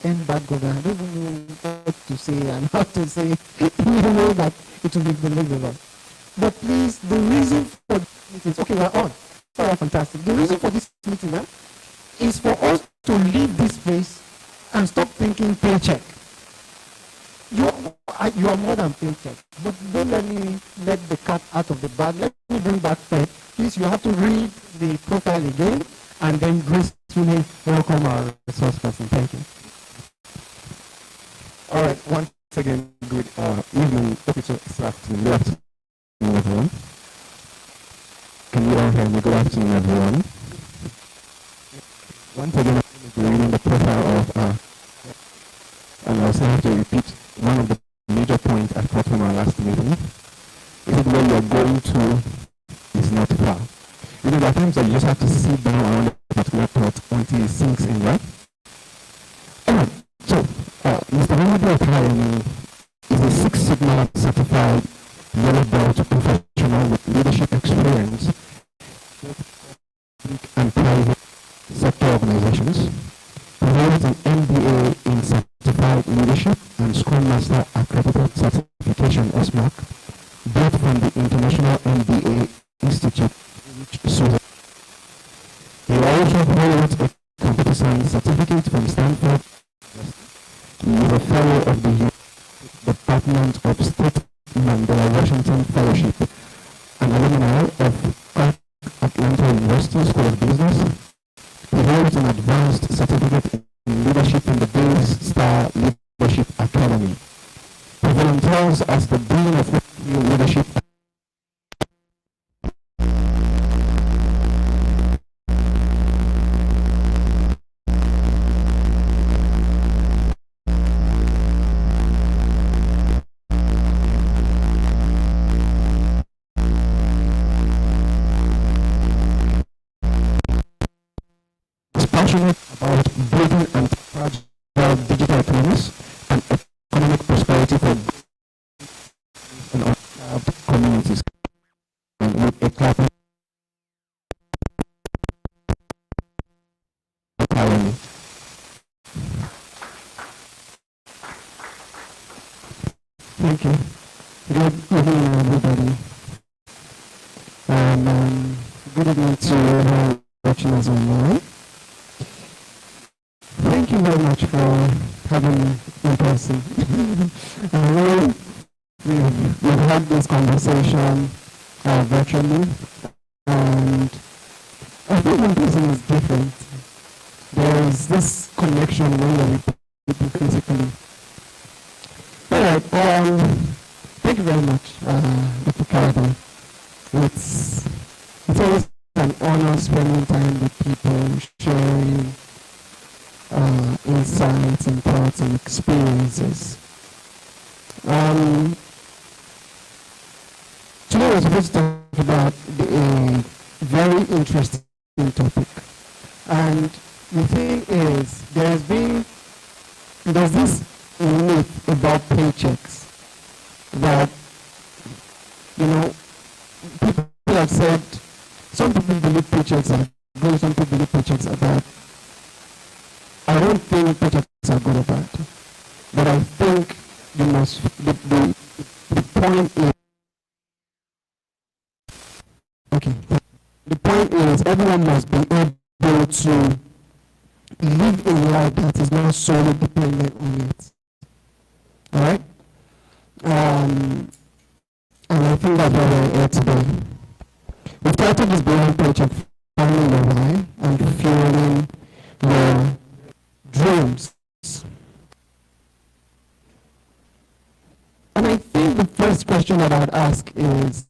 end bad government. I don't even know what to say and how to say it in a way that it will be believable. But please, the reason for this meeting, okay, we're on. Oh, fantastic. The reason for this meeting is for us to leave this place and stop thinking paycheck. You are more than paycheck. But don't let me let the cat out of the bag. Let me bring back Fred. Please, you have to read the profile again and then gracefully welcome our resource person. Thank you. All right, once again, good evening. Okay, so it's afternoon. Good afternoon, everyone. Can you all hear me? Good afternoon, everyone. Once again, I'm going to be reading the profile of, and I also have to repeat one of the major points I thought from our last meeting. Is it where you're going to is not far. You know, there are times that you just have to sit down around a particular thought until it sinks in, right? Alright, so Mr. Mamadu Akayemi is a Six Sigma certified yellow belt professional with leadership experience and private sector organizations. He holds an MBA in certified leadership and Scrum Master accredited certification SMAC, both from the International MBA Institute, Switzerland. He also holds a computer science certificate from Stanford. He is a fellow of the Department of State Mandela Washington Fellowship, an alumni of Atlanta University School of Business. He holds an advanced certificate in leadership from the Days Star Leadership Academy. He volunteers as the Dean of Leadership passionate about building and fragile digital economies and economic prosperity for and unserved communities. And with a clap Academy. Thank you. Good evening, everybody. And good evening to everyone watching us online. Thank you very much for having me in person. We've had this conversation virtually, and I think in person is different. There is this connection when you're with people physically. Alright, thank you very much, Dr. Carter. It's always an honor spending time with people, sharing insights and thoughts and experiences. Today we're supposed to talk about a very interesting topic. And the thing is, there's this myth about paychecks that, people have said, some people believe paychecks are good, some people believe paychecks are bad. I don't think paychecks are good or bad, but I think the point is, okay, the point is everyone must be able to live a life that is not solely dependent on it. Alright? And I think that's why we're here today. We've titled this Beyond Paycheck, Finding Your Why and Fueling Your Dreams. And I think the first question that I'd ask is,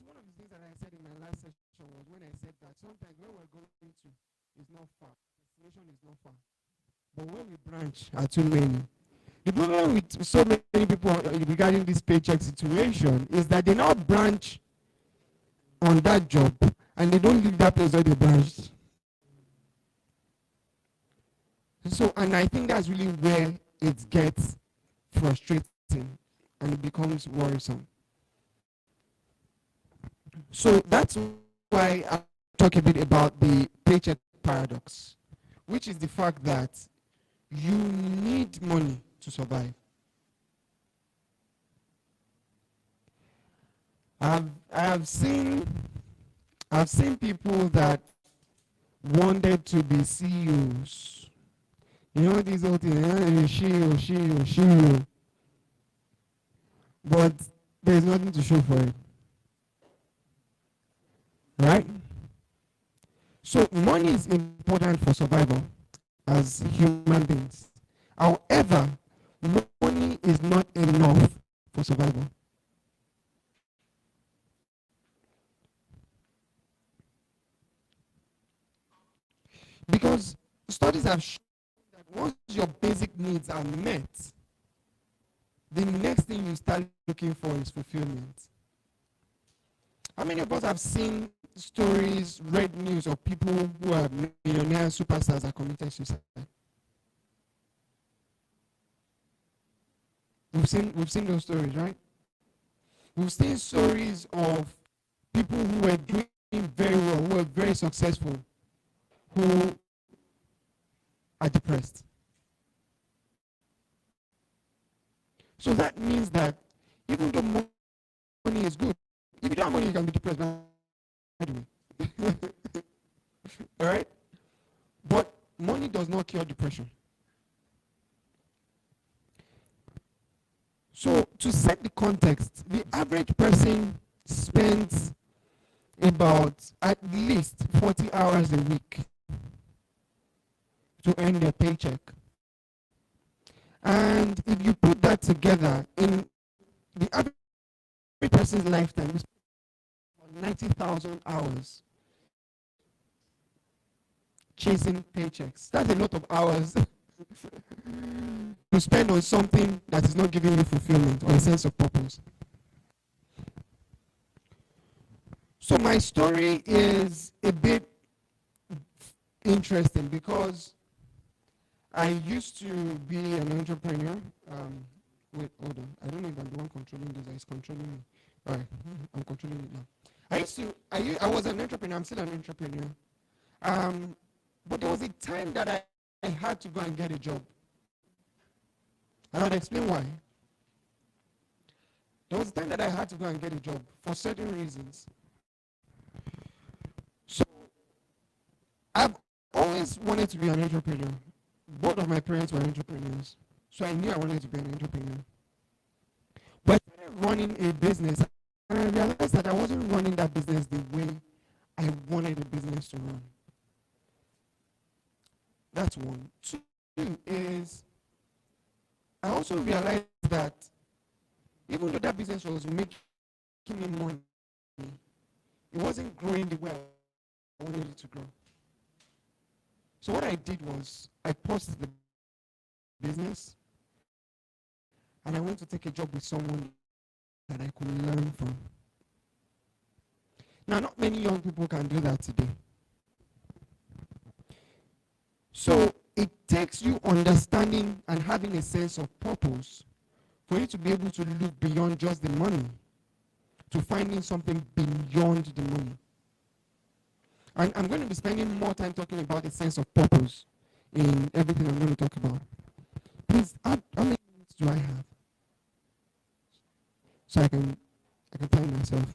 one of the things that I said in my last session was when I said that sometimes where we're going to is not far. Destination is not far. But when we branch are too many. The problem with so many people regarding this paycheck situation is that they now branch on that job and they don't leave that place where they branched. So, and I think that's really where it gets frustrating and it becomes worrisome. So that's why I talk a bit about the paycheck paradox, which is the fact that you need money to survive. I've seen people that wanted to be CEOs. You know these old things, she. But there's nothing to show for it. Right? So money is important for survival as human beings. However, money is not enough for survival. Because studies have shown that once your basic needs are met, the next thing you start looking for is fulfillment. How many of us have seen stories, read news of people who are millionaire superstars that committed suicide? We've seen those stories, right? We've seen stories of people who were doing very well, who were very successful, who are depressed. So that means that even though money is good, if you don't have money, you can be depressed. By the way. All right? But money does not cure depression. So to set the context, the average person spends about at least 40 hours a week to earn their paycheck. And if you put that together, in the average person's lifetime, we spend 90,000 hours chasing paychecks. That's a lot of hours to spend on something that is not giving you fulfillment or a sense of purpose. So my story is a bit interesting because I used to be an entrepreneur. Wait, hold on. I don't know if I'm the one controlling this. It's controlling me. All right, I'm controlling it now. I was an entrepreneur. I'm still an entrepreneur. But there was a time that I had to go and get a job. And I'll explain why. There was a time that I had to go and get a job for certain reasons. So I've always wanted to be an entrepreneur. Both of my parents were entrepreneurs. So I knew I wanted to be an entrepreneur. But I started running a business and I realized that I wasn't running that business the way I wanted the business to run. That's one. Two is I also realized that even though that business was making me money, it wasn't growing the way I wanted it to grow. So what I did was I paused the business and I went to take a job with someone that I could learn from. Now, not many young people can do that today. So it takes you understanding and having a sense of purpose for you to be able to look beyond just the money to finding something beyond the money. And I'm going to be spending more time talking about a sense of purpose in everything I'm going to talk about. Please, how many minutes do I have? So I can time myself.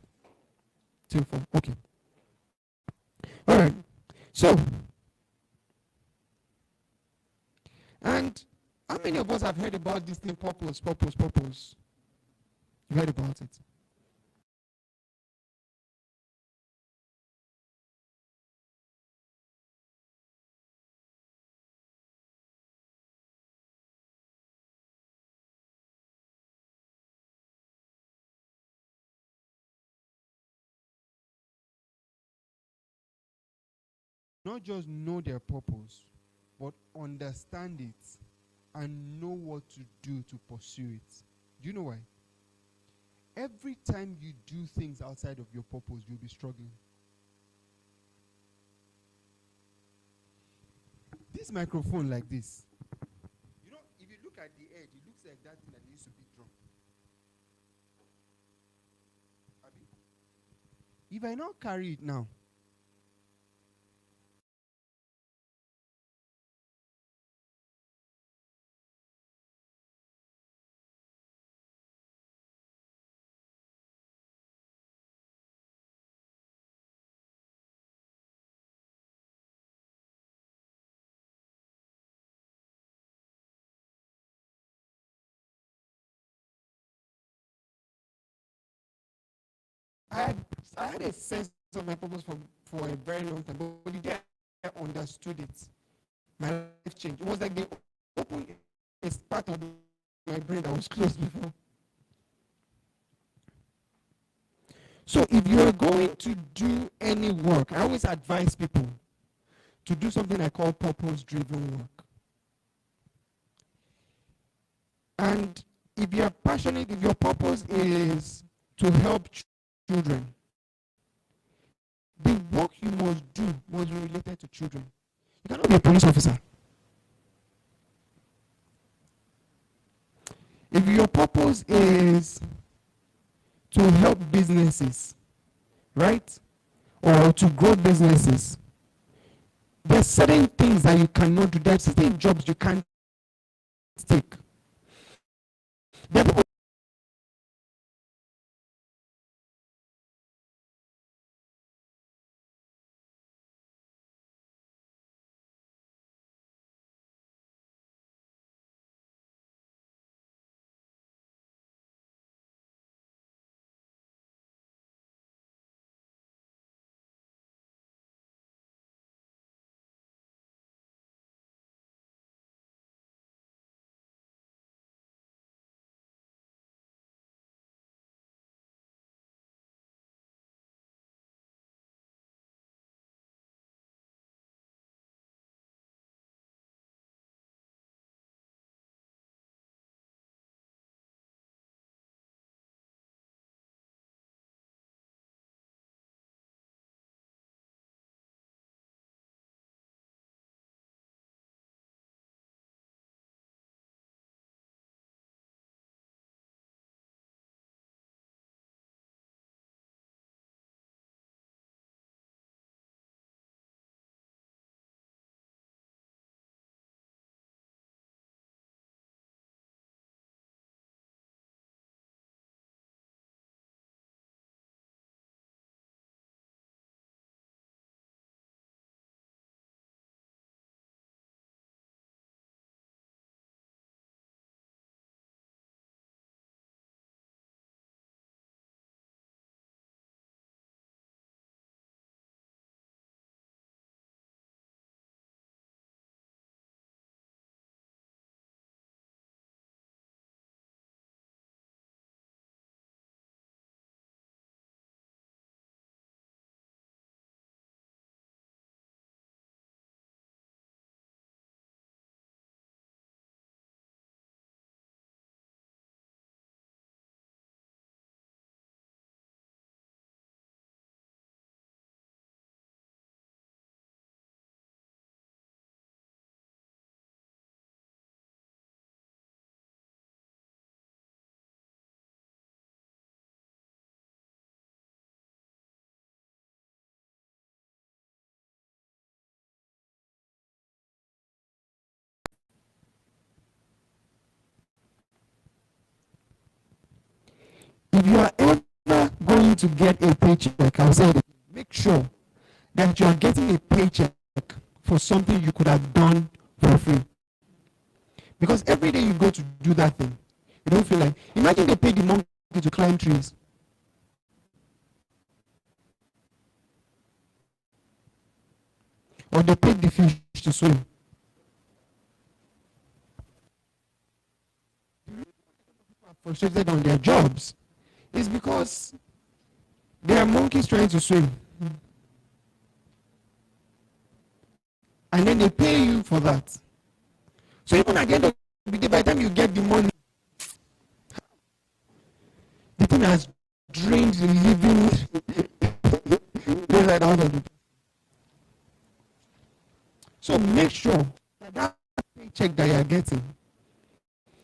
2, 4. Okay. All right. So, and how many of us have heard about this thing, purpose? You heard about it. not just know their purpose, but understand it and know what to do to pursue it. Do you know why? Every time you do things outside of your purpose, you'll be struggling. This microphone like this, you know, if you look at the edge, it looks like that thing that used to be drum. If I not carry it now, I had a sense of my purpose for a very long time, but the day I understood it, my life changed. It was like they opened a part of my brain that was closed before. So if you are going to do any work, I always advise people to do something I call purpose-driven work. And if you are passionate, if your purpose is to help children, the work you must do must be related to children. You cannot be a police officer. If your purpose is to help businesses, right? Or to grow businesses, there are certain things that you cannot do. There are certain jobs you can't take. There are people if you are ever going to get a paycheck, I'll say it, make sure that you are getting a paycheck for something you could have done for free. Because every day you go to do that thing, you don't feel like, imagine they pay the monkey to climb trees. Or they pay the fish to swim. People are frustrated on their jobs. It's because there are monkeys trying to swim. and then they pay you for that. So even at the end of the day, by the time you get the money, the thing has drained the living daylight out of it. So make sure that paycheck that you are getting,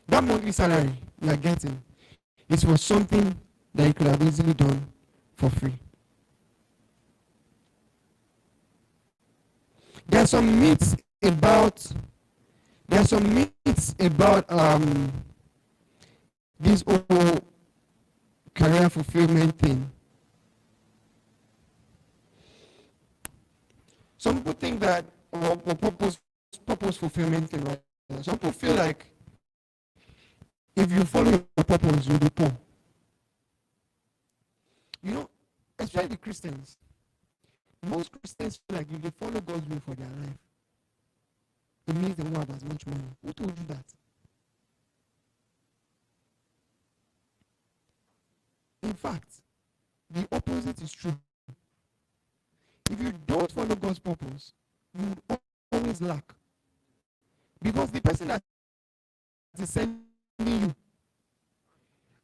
that monthly salary you are getting, is for something that you could have easily done for free. There are some myths about this whole career fulfillment thing. Some people think that or purpose fulfillment thing, right? Some people feel like if you follow your purpose, you'll be poor. You know, especially Christians. Most Christians feel like if they follow God's will for their life, it means they won't have as much money. Who told you that? In fact, the opposite is true. If you don't follow God's purpose, you will always lack. Because the person that is sending you,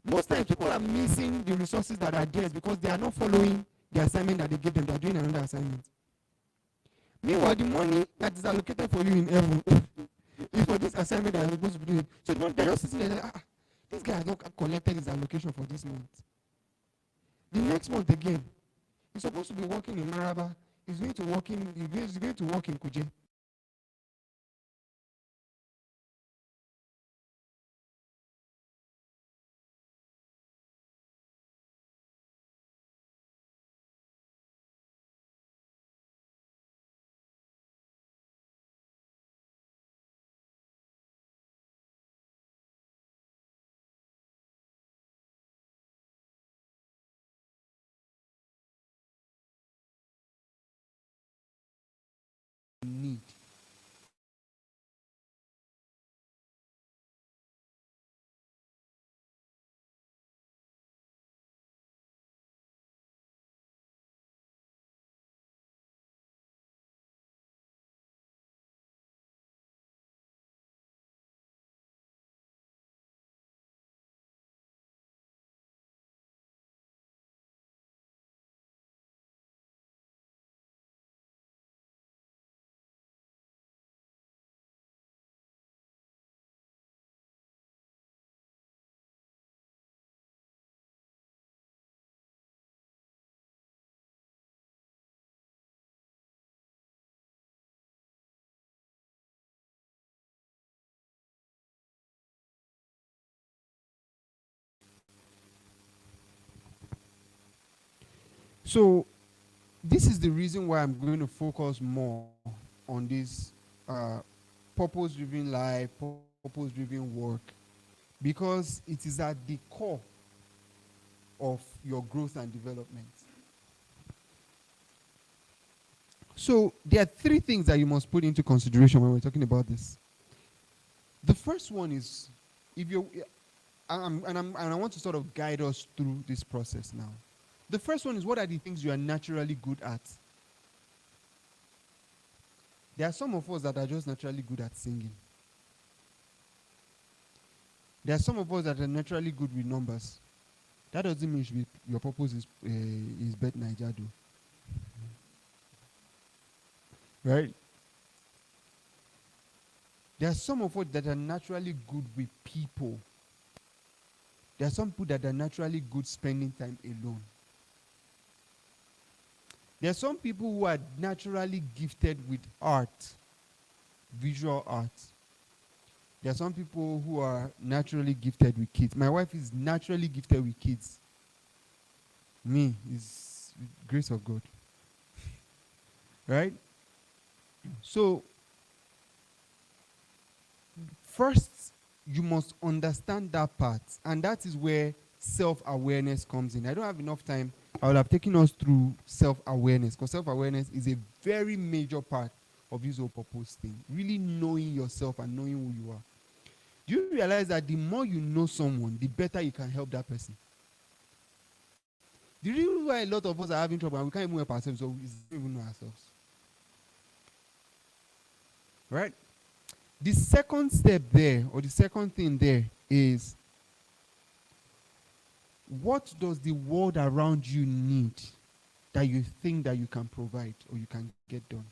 most times people are missing the resources that are there because they are not following the assignment that they give them. They are doing another assignment. Meanwhile, the money that is allocated for you in heaven is for this assignment that you are supposed to be doing. So they're just sitting there like, this guy has not collected his allocation for this month. The next month again, he's supposed to be working in Maraba. He's going to work in Kuje. Need. So this is the reason why I'm going to focus more on this purpose-driven life, purpose-driven work, because it is at the core of your growth and development. So there are three things that you must put into consideration when we're talking about this. The first one is, if you and I want to sort of guide us through this process now. The first one is, what are the things you are naturally good at? There are some of us that are just naturally good at singing. There are some of us that are naturally good with numbers. That doesn't mean your purpose is Bet Naija do. Right? There are some of us that are naturally good with people. There are some people that are naturally good spending time alone. There are some people who are naturally gifted with art, visual art. There are some people who are naturally gifted with kids. My wife is naturally gifted with kids. Me is grace of God. Right? So, first, you must understand that part. And that is where self-awareness comes in. I don't have enough time. I will have taken us through self-awareness, because self-awareness is a very major part of this whole purpose thing. Really knowing yourself and knowing who you are. Do you realize that the more you know someone, the better you can help that person? The reason why a lot of us are having trouble and we can't even help ourselves, so we don't even know ourselves. Right? The second step there, or the second thing there, is what does the world around you need that you think that you can provide or you can get done?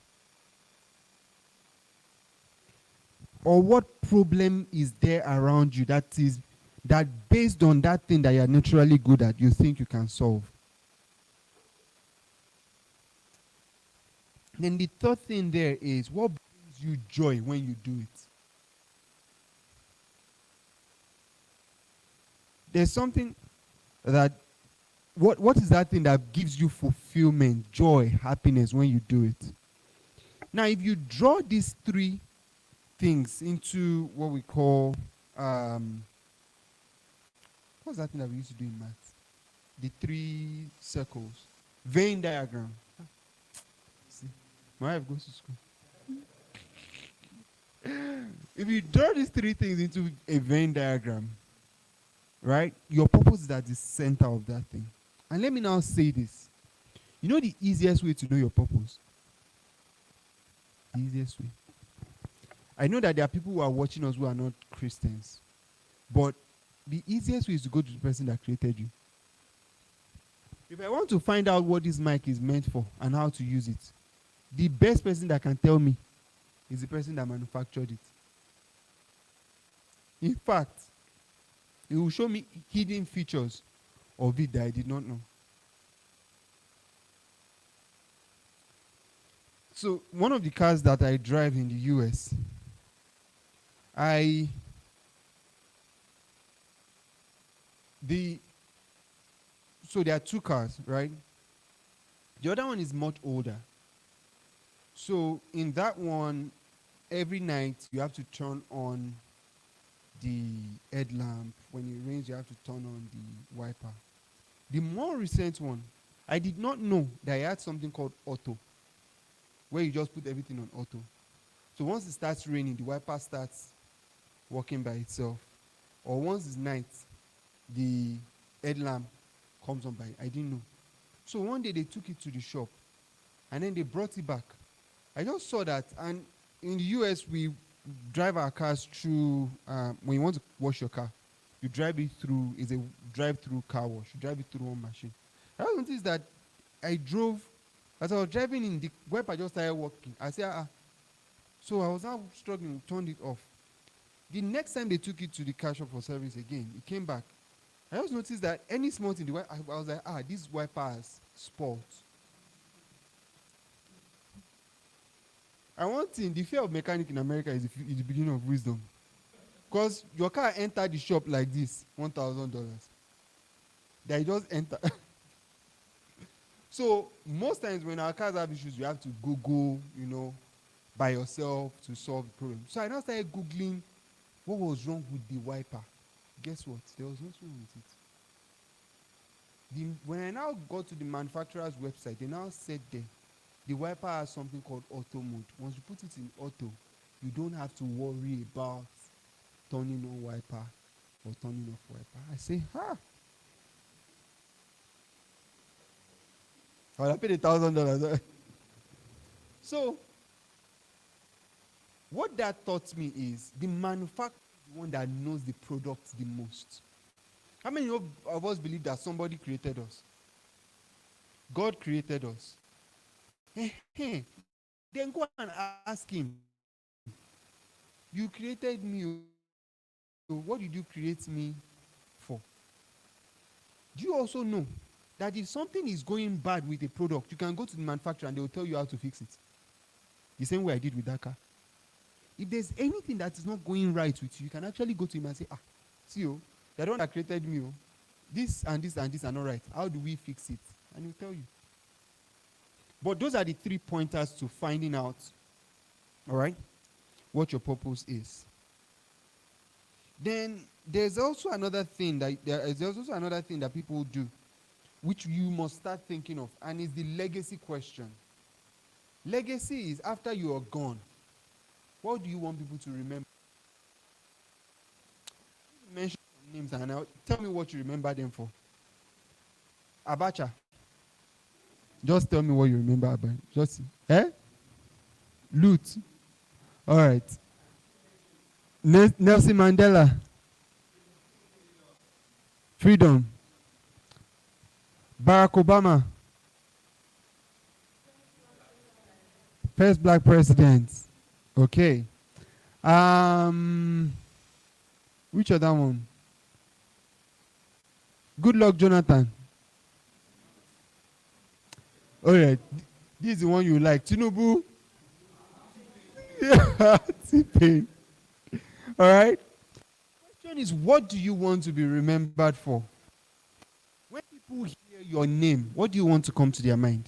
Or what problem is there around you that based on that thing that you're naturally good at, you think you can solve? Then the third thing there is what brings you joy when you do it. There's something that what is that thing that gives you fulfillment, joy, happiness when you do it? Now, if you draw these three things into what we call what's that thing that we used to do in maths? The three circles, Venn diagram. See, my wife goes to school. If you draw these three things into a Venn diagram, right, your purpose is at the center of that thing. And let me now say this. You know the easiest way to know your purpose? The easiest way. I know that there are people who are watching us who are not Christians, but the easiest way is to go to the person that created you. If I want to find out what this mic is meant for and how to use it, the best person that can tell me is the person that manufactured it. In fact, it will show me hidden features of it that I did not know. So one of the cars that I drive in the US, so there are two cars, right? The other one is much older. So in that one, every night you have to turn on the headlamp. When it rains, you have to turn on the wiper. The more recent one, I did not know that I had something called auto, where you just put everything on auto. So once it starts raining, the wiper starts working by itself. Or once it's night, the headlamp comes on by. I didn't know. So one day they took it to the shop, and then they brought it back. I just saw that, and in the US we drive our cars through. When you want to wash your car, you drive it through. It's a drive-through car wash. You drive it through one machine. I noticed that I drove. As I was driving in, the wiper just started working. I said, So I was now struggling, turned it off. The next time they took it to the car shop for service again, it came back. I just noticed that any small thing, I was like, this wiper has spoiled. And one thing, the fear of mechanic in America is the beginning of wisdom. Because your car entered the shop like this, $1,000. They just enter. So most times when our cars have issues, you have to Google, by yourself to solve the problem. So I now started Googling what was wrong with the wiper. Guess what? There was nothing wrong with it. When I now got to the manufacturer's website, they now said there, the wiper has something called auto mode. Once you put it in auto, you don't have to worry about turning on wiper or turning off wiper. I say, I paid $1,000. So, what that taught me is the manufacturer is the one that knows the product the most. How many of us believe that somebody created us? God created us. Then go and ask him, you created me. What did you create me for? Do you also know that if something is going bad with a product, you can go to the manufacturer and they will tell you how to fix it? The same way I did with that car. If there's anything that is not going right with you, you can actually go to him and say, see, you're the one that created me. This and this and this are not right. How do we fix it? And he'll tell you. But those are the 3 pointers to finding out, all right, what your purpose is. Then there's also another thing that people do, which you must start thinking of, and it's the legacy question. Legacy is after you are gone, what do you want people to remember? Mention some names and now tell me what you remember them for. Abacha. Just tell me what you remember about. Just loot. All right. Nelson Mandela. Freedom. Barack Obama. First black president. Okay. Which other one? Good luck, Jonathan. All right. This is the one you like. Tinubu. Yeah. T-Pain. All right. The question is, what do you want to be remembered for? When people hear your name, what do you want to come to their mind?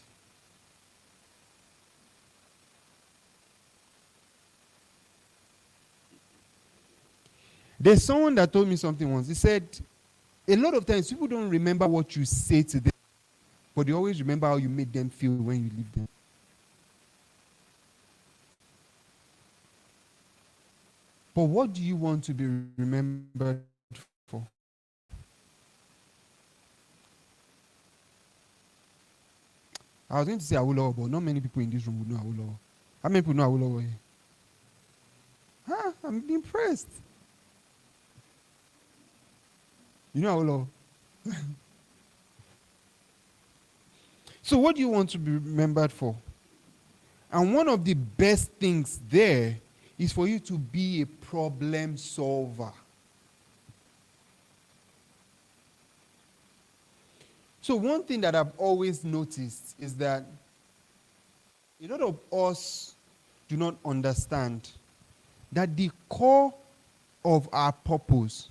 There's someone that told me something once. He said, a lot of times people don't remember what you say to them, but they always remember how you made them feel when you leave them. But what do you want to be remembered for? I was going to say Awolowo, but not many people in this room would know Awolowo. How many people know Awolowo here? I'm impressed. You know Awolowo? So what do you want to be remembered for? And one of the best things there is for you to be a problem solver. So one thing that I've always noticed is that a lot of us do not understand that the core of our purpose,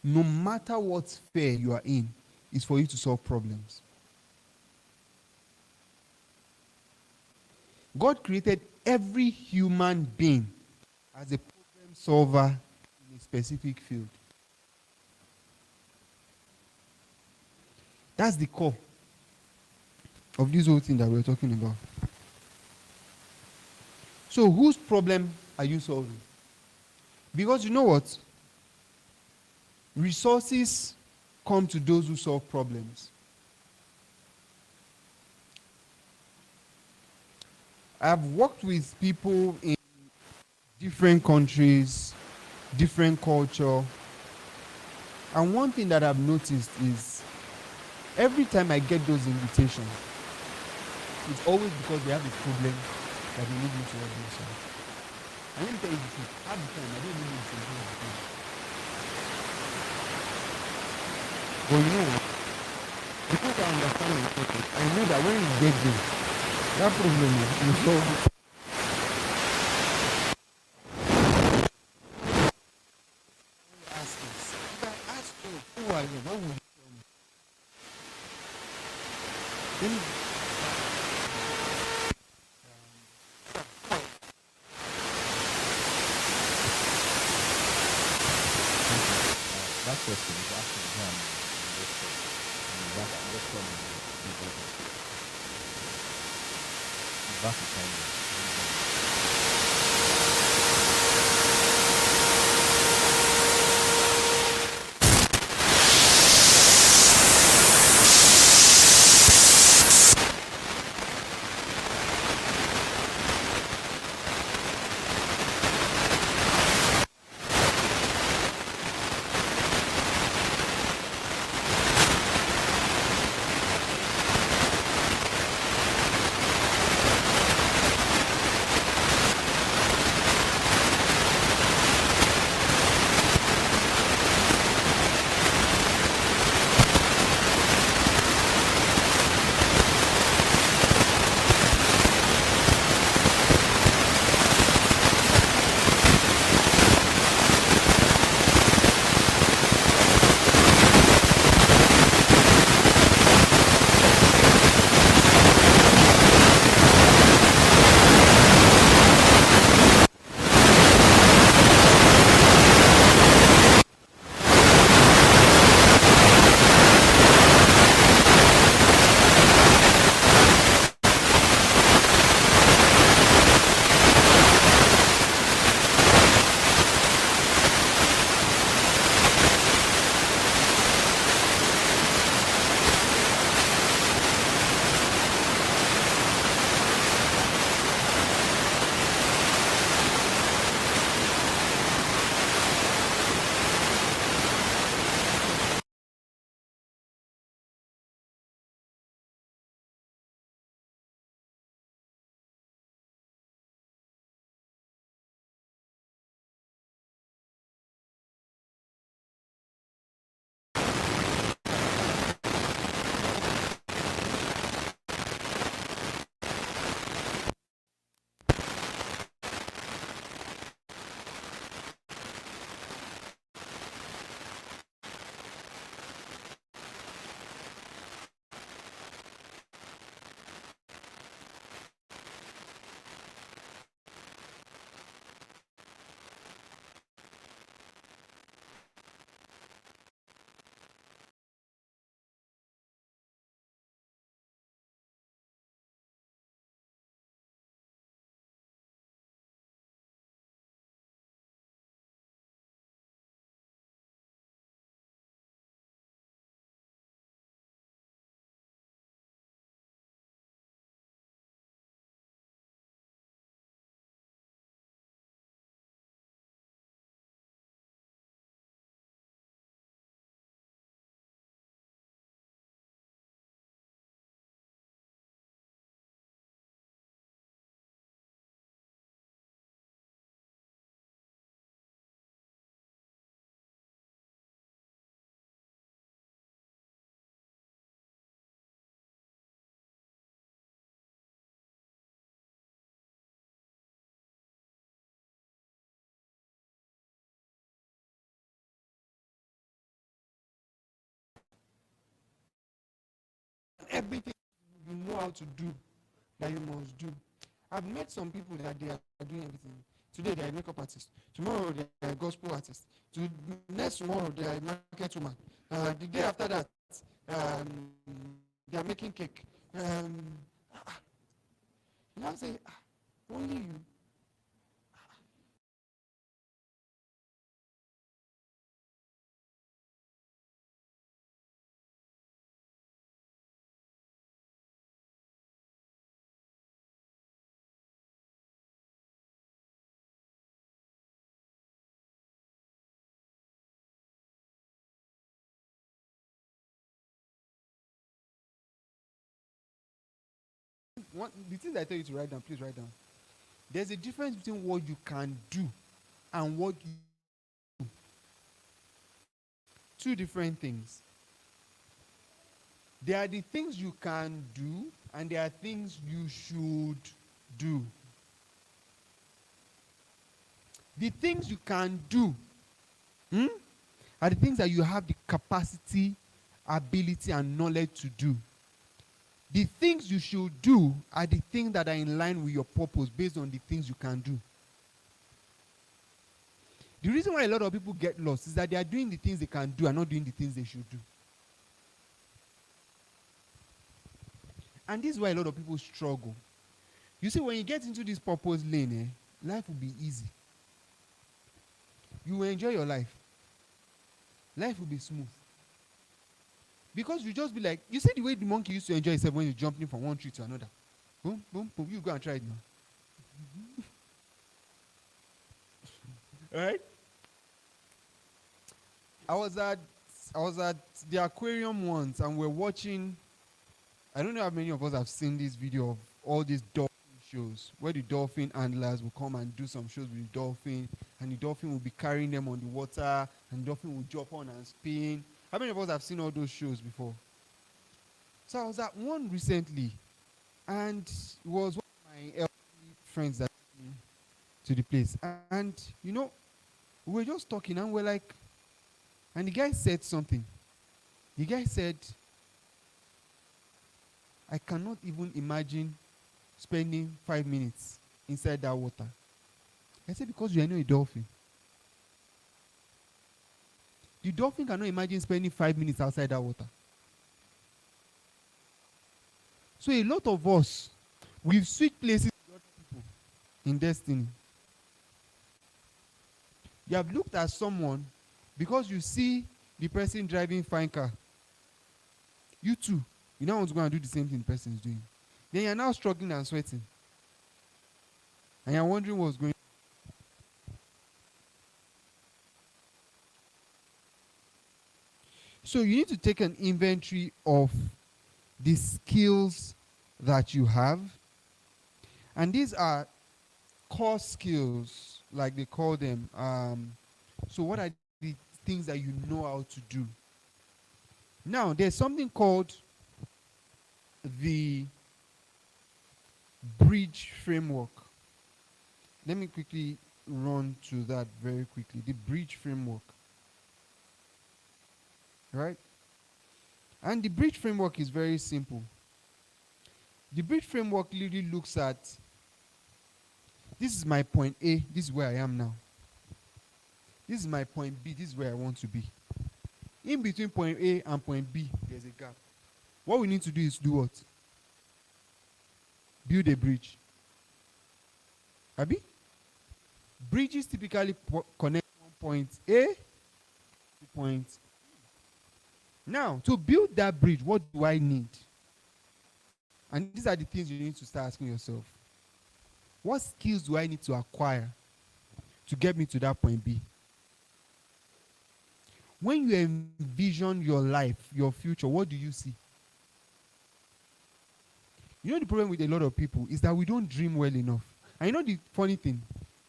no matter what sphere you are in, is for you to solve problems. God created every human being as a problem solver in a specific field. That's the core of this whole thing that we're talking about. So whose problem are you solving? Because you know what? Resources come to those who solve problems. I've worked with people in different countries, different culture, and one thing that I've noticed is every time I get those invitations, it's always because they have a problem that they need me to help them solve. And let me tell you the truth, half the time I don't even know the solution to the problem. But you know what? Because I understand the purpose, I know that when you get there, that problem will solve it. Ask this. If I ask you, who are you? What would you tell me? Then That question is actually done in this case. That's one of the people. Back to China. everything you know how to do that you must do. I've met some people that they are doing everything. Today they are a makeup artist. Tomorrow they are a gospel artist. Next tomorrow they are a market woman. The day after that, they are making cake. You know, say, only you. The things I tell you to write down, please write down. There's a difference between what you can do and what you do. Two different things. There are the things you can do, and there are things you should do. The things you can do are the things that you have the capacity, ability, and knowledge to do. The things you should do are the things that are in line with your purpose based on the things you can do. The reason why a lot of people get lost is that they are doing the things they can do and not doing the things they should do. And this is why a lot of people struggle. You see, when you get into this purpose lane, life will be easy. You will enjoy your life. Life will be smooth. Because you just be like, you see the way the monkey used to enjoy himself when he's jumping from one tree to another. Boom, boom, boom. You go and try it now. Alright? I was at the aquarium once and we're watching. I don't know how many of us have seen this video of all these dolphin shows where the dolphin handlers will come and do some shows with the dolphin, and the dolphin will be carrying them on the water, and the dolphin will jump on and spin. How many of us have seen all those shows before? So I was at one recently, and it was one of my elderly friends that came to the place. And, you know, we were just talking, and we're like, and the guy said something. The guy said, I cannot even imagine spending 5 minutes inside that water. I said, because you are not a dolphin. The dolphin cannot imagine spending 5 minutes outside that water. So a lot of us, we've switched places with other people in destiny. You have looked at someone because you see the person driving fine car. You too, you now want to go and do the same thing the person is doing. Then you're now struggling and sweating. And you're wondering what's going on. So you need to take an inventory of the skills that you have. And these are core skills, like they call them. So what are the things that you know how to do? Now, there's something called the bridge framework. Let me quickly run to that very quickly. The bridge framework. Right? And the bridge framework is very simple. The bridge framework literally looks at, this is my point A, this is where I am now. This is my point B, this is where I want to be. In between point A and point B, there's a gap. What we need to do is do what? Build a bridge. Abi? Bridges typically connect one point A to point B. Now, to build that bridge, what do I need? And these are the things you need to start asking yourself. What skills do I need to acquire to get me to that point B? When you envision your life, your future, what do you see? You know the problem with a lot of people is that we don't dream well enough. And you know the funny thing?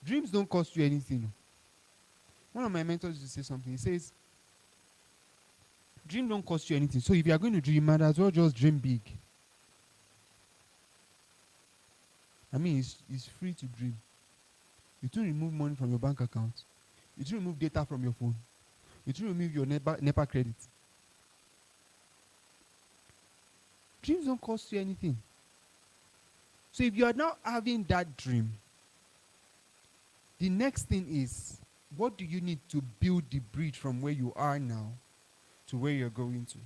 Dreams don't cost you anything. One of my mentors used to say something. He says, dream don't cost you anything. So if you are going to dream, you might as well just dream big. I mean, it's free to dream. You don't remove money from your bank account. You don't remove data from your phone. You don't remove your NEPA credit. Dreams don't cost you anything. So if you are now having that dream, the next thing is, what do you need to build the bridge from where you are now to where you're going to?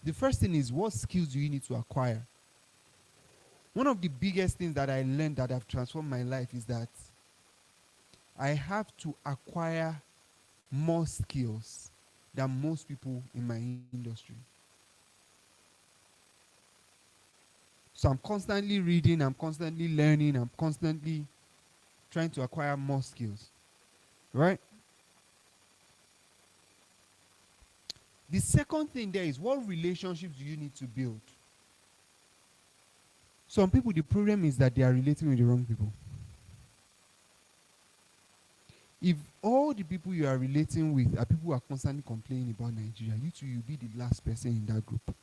The first thing is, what skills do you need to acquire? One of the biggest things that I learned that have transformed my life is that I have to acquire more skills than most people in my industry. So I'm constantly reading, I'm constantly learning, I'm constantly trying to acquire more skills. Right? The second thing there is, what relationships do you need to build? Some people, the problem is that they are relating with the wrong people. If all the people you are relating with are people who are constantly complaining about Nigeria, you too, you'll be the last person in that group.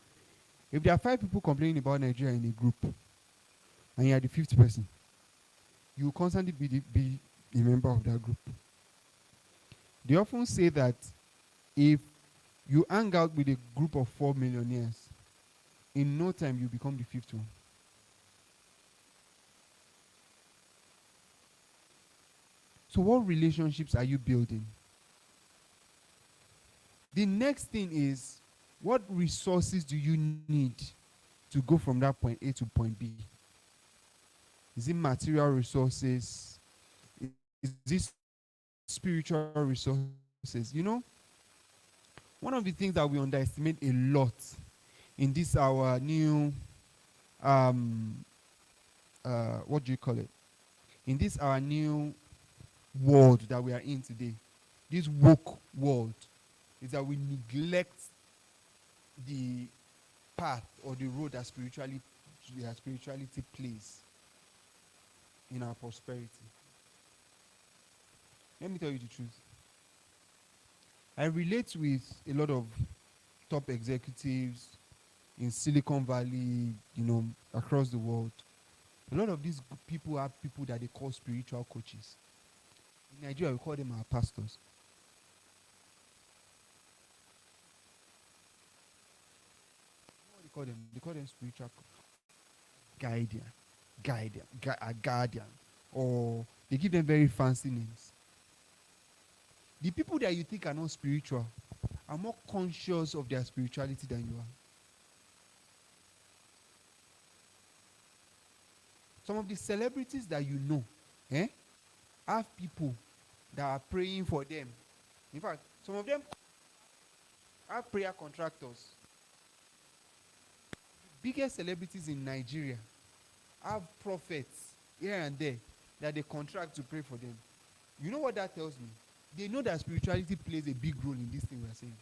If there are 5 people complaining about Nigeria in a group, and you are the 5th person, you will constantly be a member of that group. They often say that if you hang out with a group of 4 millionaires, in no time you become the 5th one. So what relationships are you building? The next thing is, what resources do you need to go from that point A to point B? Is it material resources? Is it spiritual resources? You know, one of the things that we underestimate a lot in this our new what do you call it? In this our new world that we are in today, this woke world, is that we neglect the path or the road that spirituality plays in our prosperity. Let me tell you the truth. I relate with a lot of top executives in Silicon Valley, you know, across the world. A lot of these people have people that they call spiritual coaches. In Nigeria, we call them our pastors. You know what they call them? They call them spiritual guardian, or they give them very fancy names. The people that you think are not spiritual are more conscious of their spirituality than you are. Some of the celebrities that you know, have people that are praying for them. In fact, some of them have prayer contractors. The biggest celebrities in Nigeria have prophets here and there that they contract to pray for them. You know what that tells me? They know that spirituality plays a big role in this thing we are saying.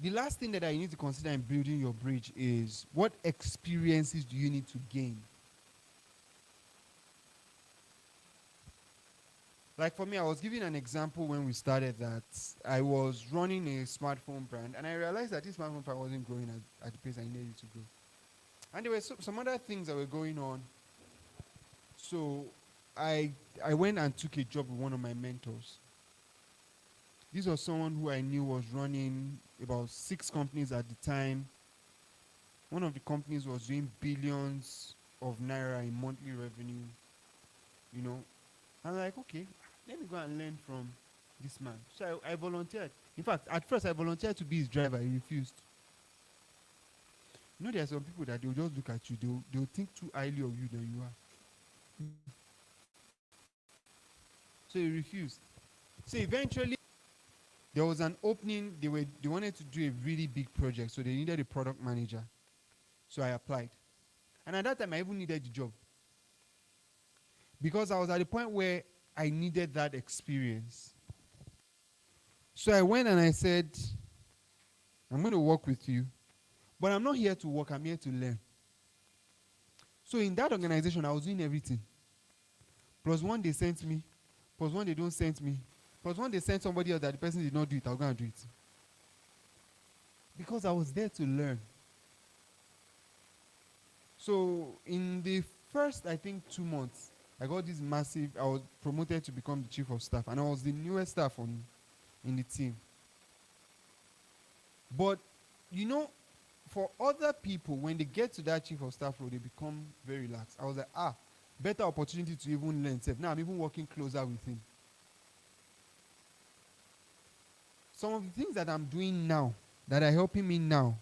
The last thing that I need to consider in building your bridge is, what experiences do you need to gain? Like for me, I was giving an example when we started that I was running a smartphone brand, and I realized that this smartphone brand wasn't growing at the pace I needed it to grow. And there were some other things that were going on. So I went and took a job with one of my mentors. This was someone who I knew was running about 6 companies at the time. One of the companies was doing billions of naira in monthly revenue. You know, I'm like, okay, let me go and learn from this man. So I volunteered. In fact, at first I volunteered to be his driver. He refused. You know, there are some people that they'll just look at you. They'll think too highly of you than you are. So he refused. So eventually, there was an opening. They wanted to do a really big project, so they needed a product manager. So I applied. And at that time, I even needed the job. Because I was at the point where I needed that experience. So I went and I said, I'm going to work with you, but I'm not here to work, I'm here to learn. So in that organization, I was doing everything. Plus one they sent me, plus one they don't send me, plus one they sent somebody else that the person did not do it, I'll go and do it. Because I was there to learn. So in the first, I think, 2 months, I got this massive. I was promoted to become the chief of staff, and I was the newest staff in the team. But you know, for other people, when they get to that chief of staff role, they become very relaxed. I was like, better opportunity to even learn. Now I'm even working closer with him. Some of the things that I'm doing now that are helping me now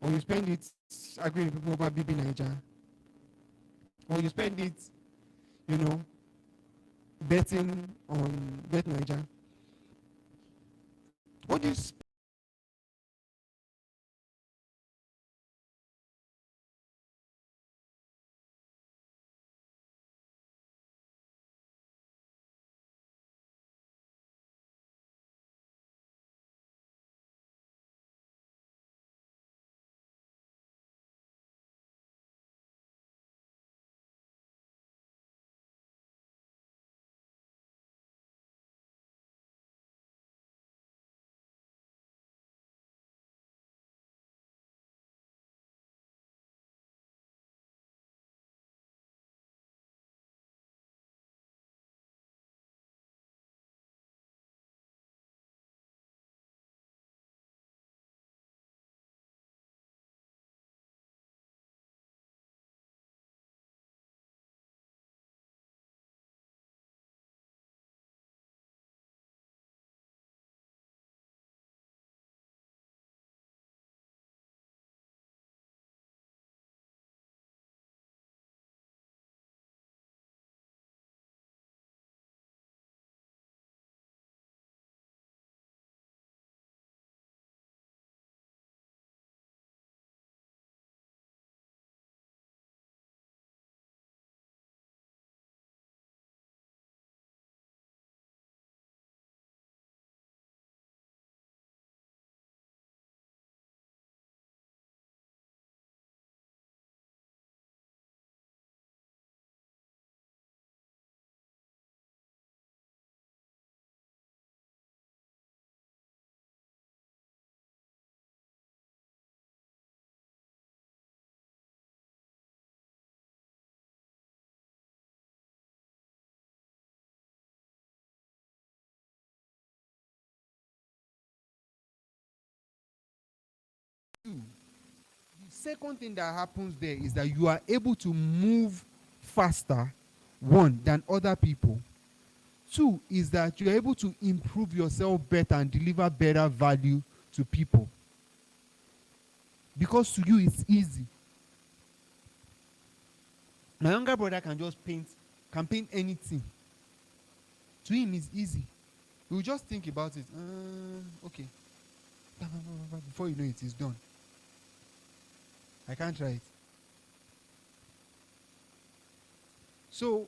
or you spend it agreeing with people over BB Niger, or you spend it, you know, betting on Bet Niger. What do you do? The second thing that happens there is that you are able to move faster, one, than other people. Two is that you're able to improve yourself better and deliver better value to people. Because to you it's easy. My younger brother can just paint anything. To him it's easy. He will just think about it. Okay. Before you know it, it's done. I can't try it. So,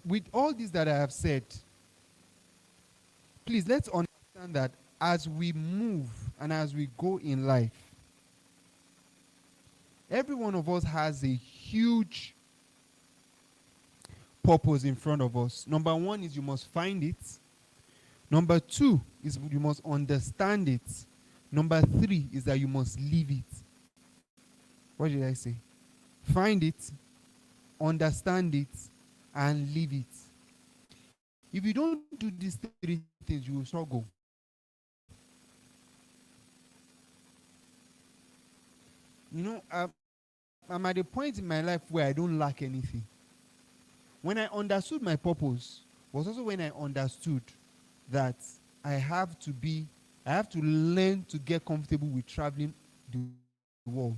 with all this that I have said, please let's understand that as we move and as we go in life, every one of us has a huge purpose in front of us. Number one is you must find it. Number two is you must understand it. Number three is that you must live it. What did I say? Find it, understand it, and live it. If you don't do these three things, you will struggle. You know, I'm at a point in my life where I don't lack anything. When I understood my purpose was also when I understood that I have to learn to get comfortable with traveling the world.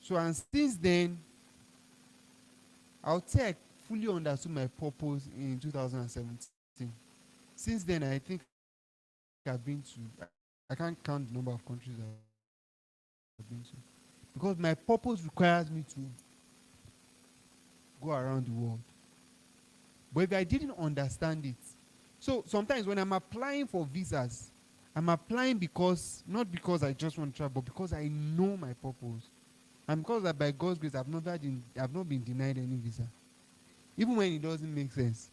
So, and since then, I'll say I fully understood my purpose in 2017. Since then, I think I've been to, I can't count the number of countries I've been to. Because my purpose requires me to go around the world. But if I didn't understand it, so sometimes when I'm applying for visas, I'm applying because, not because I just want to travel, but because I know my purpose. And because that by God's grace, I've not been denied any visa. Even when it doesn't make sense.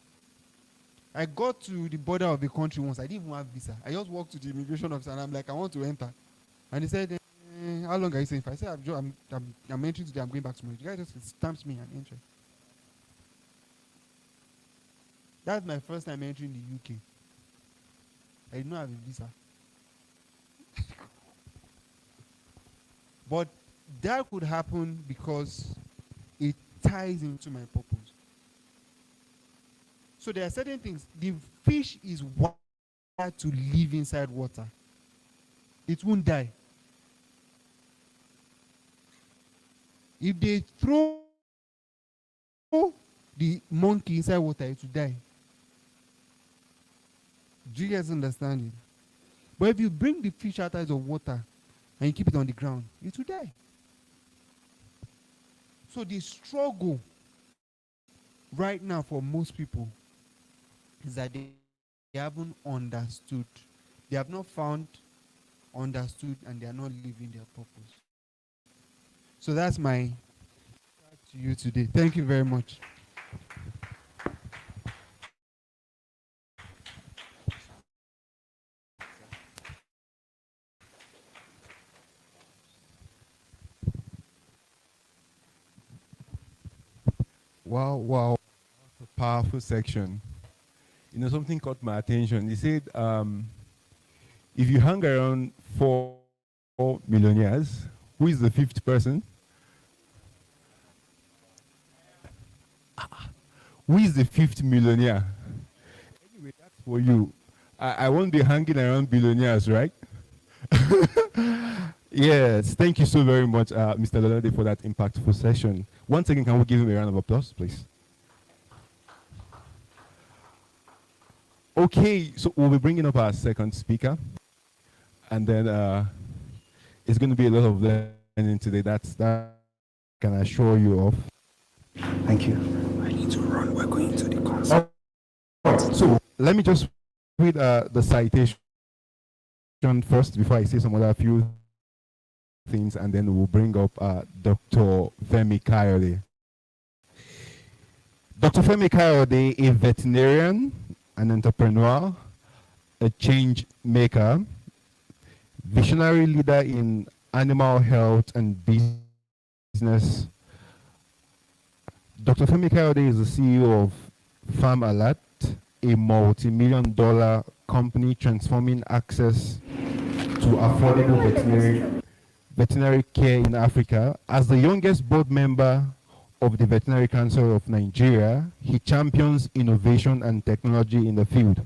I got to the border of the country once. I didn't even have visa. I just walked to the immigration officer and I'm like, I want to enter. And he said, how long are you saying for? I said, I'm entering today. I'm going back tomorrow. The guy just stamps me and enter. That's my first time entering the UK. I did not have a visa. But that could happen because it ties into my purpose. So there are certain things. The fish is wired to live inside water. It won't die. If they throw the monkey inside water, it will die. Do you guys understand it? But if you bring the fish out of water and you keep it on the ground, it will die. So the struggle right now for most people is that they haven't understood. They have not found, understood, and they are not living their purpose. So that's my to you today. Thank you very much. Wow, wow. A powerful section. You know, something caught my attention. He said, if you hang around 4 millionaires, who is the fifth person? Who is the fifth millionaire? Anyway, that's for you. I won't be hanging around billionaires, right? Yes, thank you so very much, Mr. Lolade, for that impactful session. Once again, can we give him a round of applause, please? Okay, so we'll be bringing up our second speaker, and then it's going to be a lot of learning today. That can assure you of. Thank you. I need to run. We're going to the concert. All right, so let me just read the citation first before I say some other few things, and then we'll bring up Dr. Femi Kayode. Dr. Femi Kayode, a veterinarian, an entrepreneur, a change maker, visionary leader in animal health and business. Dr. Femi Kayode is the CEO of Farm Alert, a multi-million-dollar company transforming access to affordable veterinary care in Africa. As the youngest board member of the Veterinary Council of Nigeria, he champions innovation and technology in the field.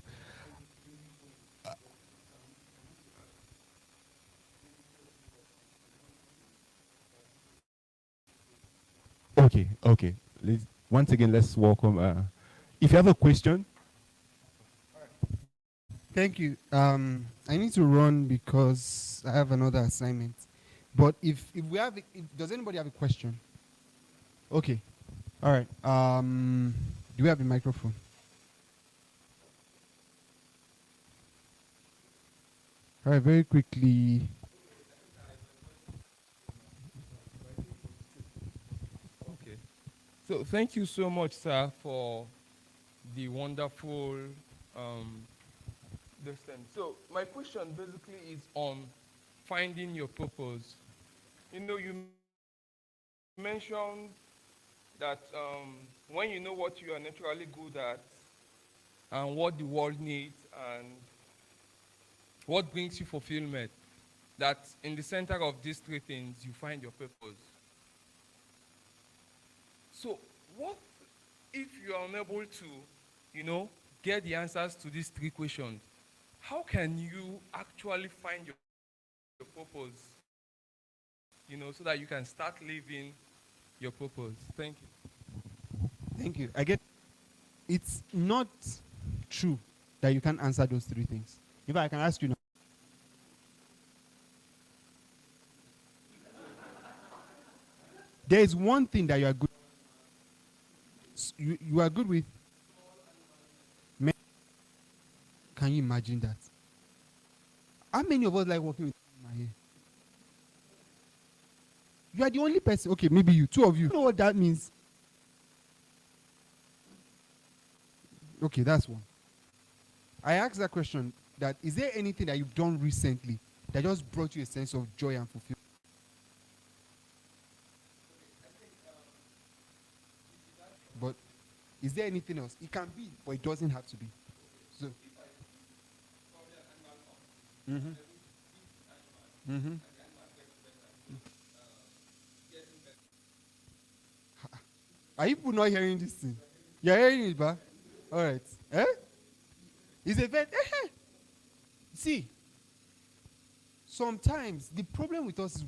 Okay. Once again, let's welcome. If you have a question. Thank you. I need to run because I have another assignment. But if does anybody have a question? Okay. All right. Do we have a microphone? All right. Very quickly. Okay. So thank you so much, sir, for the wonderful this thing. So my question basically is on finding your purpose. You know, you mentioned that when you know what you are naturally good at and what the world needs and what brings you fulfillment, that in the center of these three things, you find your purpose. So what if you are unable to, get the answers to these three questions? How can you actually find your purpose, so that you can start living your purpose? Thank you. Thank you. I get. It's not true that you can't answer those three things. If I can ask you now. There is one thing that you are good. You are good with. Men. Can you imagine that? How many of us like working with my hair? You are the only person. Okay, maybe you. Two of you. You know what that means? Okay, that's one. I asked that question, that is there anything that you've done recently that just brought you a sense of joy and fulfillment? But is there anything else? It can be, but it doesn't have to be. So. Are you people not hearing this thing? You're hearing it, ba? All right. It's a vet. See, sometimes the problem with us is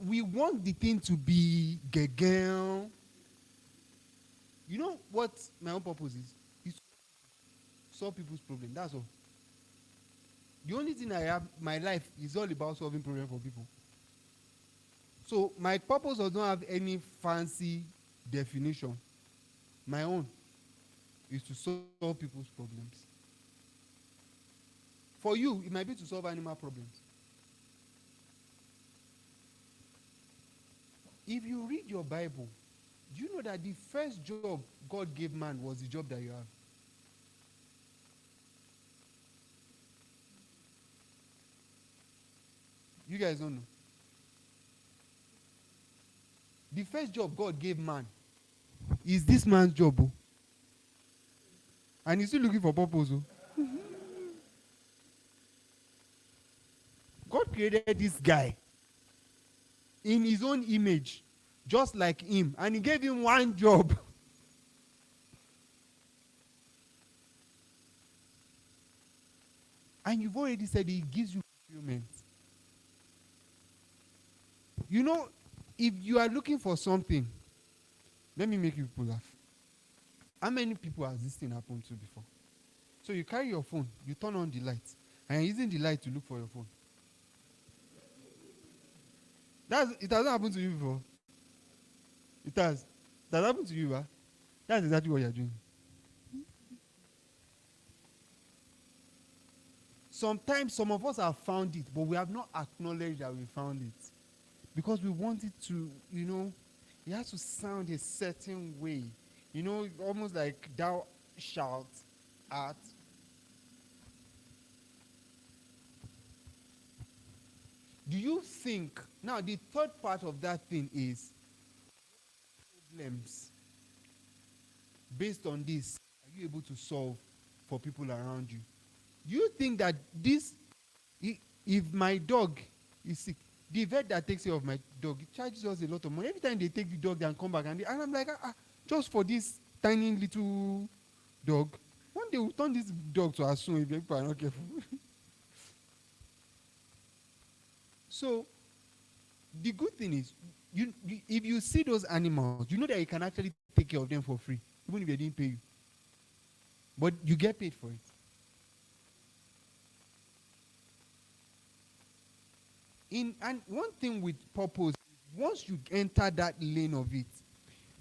we want the thing to be gegel. You know what my own purpose is? Is to solve people's problem. That's all. The only thing I have, my life is all about solving problems for people. So my purpose does not have any fancy definition. My own is to solve people's problems. For you, it might be to solve animal problems. If you read your Bible, do you know that the first job God gave man was the job that you have? You guys don't know. The first job God gave man is this man's job. Oh. And he's still looking for purpose. Oh. God created this guy in his own image, just like him, and he gave him one job. And you've already said he gives you fulfillment. You know, if you are looking for something, let me make you people laugh. How many people has this thing happened to before? So you carry your phone, you turn on the light, and you're using the light to look for your phone. It hasn't happened to you before. It has. That happened to you, huh? That's exactly what you're doing. Sometimes some of us have found it, but we have not acknowledged that we found it. Because we want it to, it has to sound a certain way. Almost like thou shalt art. Do you think, now the third part of that thing is problems based on this, are you able to solve for people around you? Do you think that this, if my dog is sick, the vet that takes care of my dog, it charges us a lot of money. Every time they take the dog and come back, and I'm like, just for this tiny little dog, one day we'll turn this dog to a soon if people are not careful. So, the good thing is, if you see those animals, you know that you can actually take care of them for free, even if they didn't pay you. But you get paid for it. And one thing with purpose, once you enter that lane of it,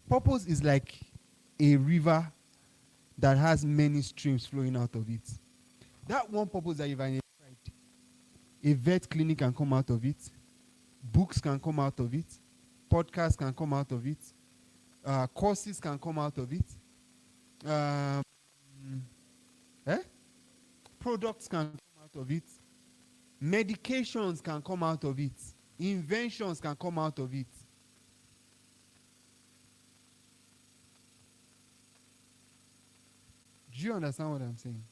purpose is like a river that has many streams flowing out of it. That one purpose that you've identified, a vet clinic can come out of it, books can come out of it, podcasts can come out of it, courses can come out of it, products can come out of it, medications can come out of it, inventions can come out of it. Do you understand what I'm saying?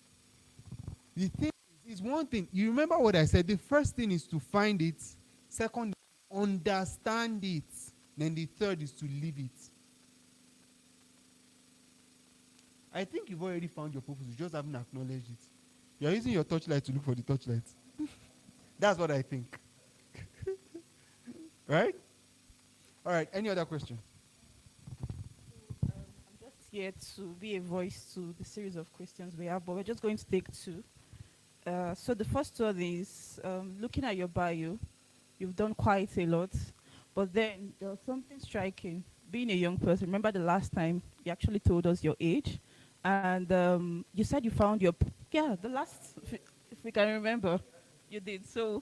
The thing is one thing. You remember what I said? The first thing is to find it. Second, understand it. Then the third is to live it. I think you've already found your purpose. You just haven't acknowledged it. You're using your torchlight to look for the torchlight. That's what I think. Right? All right. Any other question? I'm just here to be a voice to the series of questions we have, but we're just going to take two. So the first one is, looking at your bio, you've done quite a lot, but then there was something striking. Being a young person, remember the last time you actually told us your age, and you said you found your, the last, if we can remember, you did. So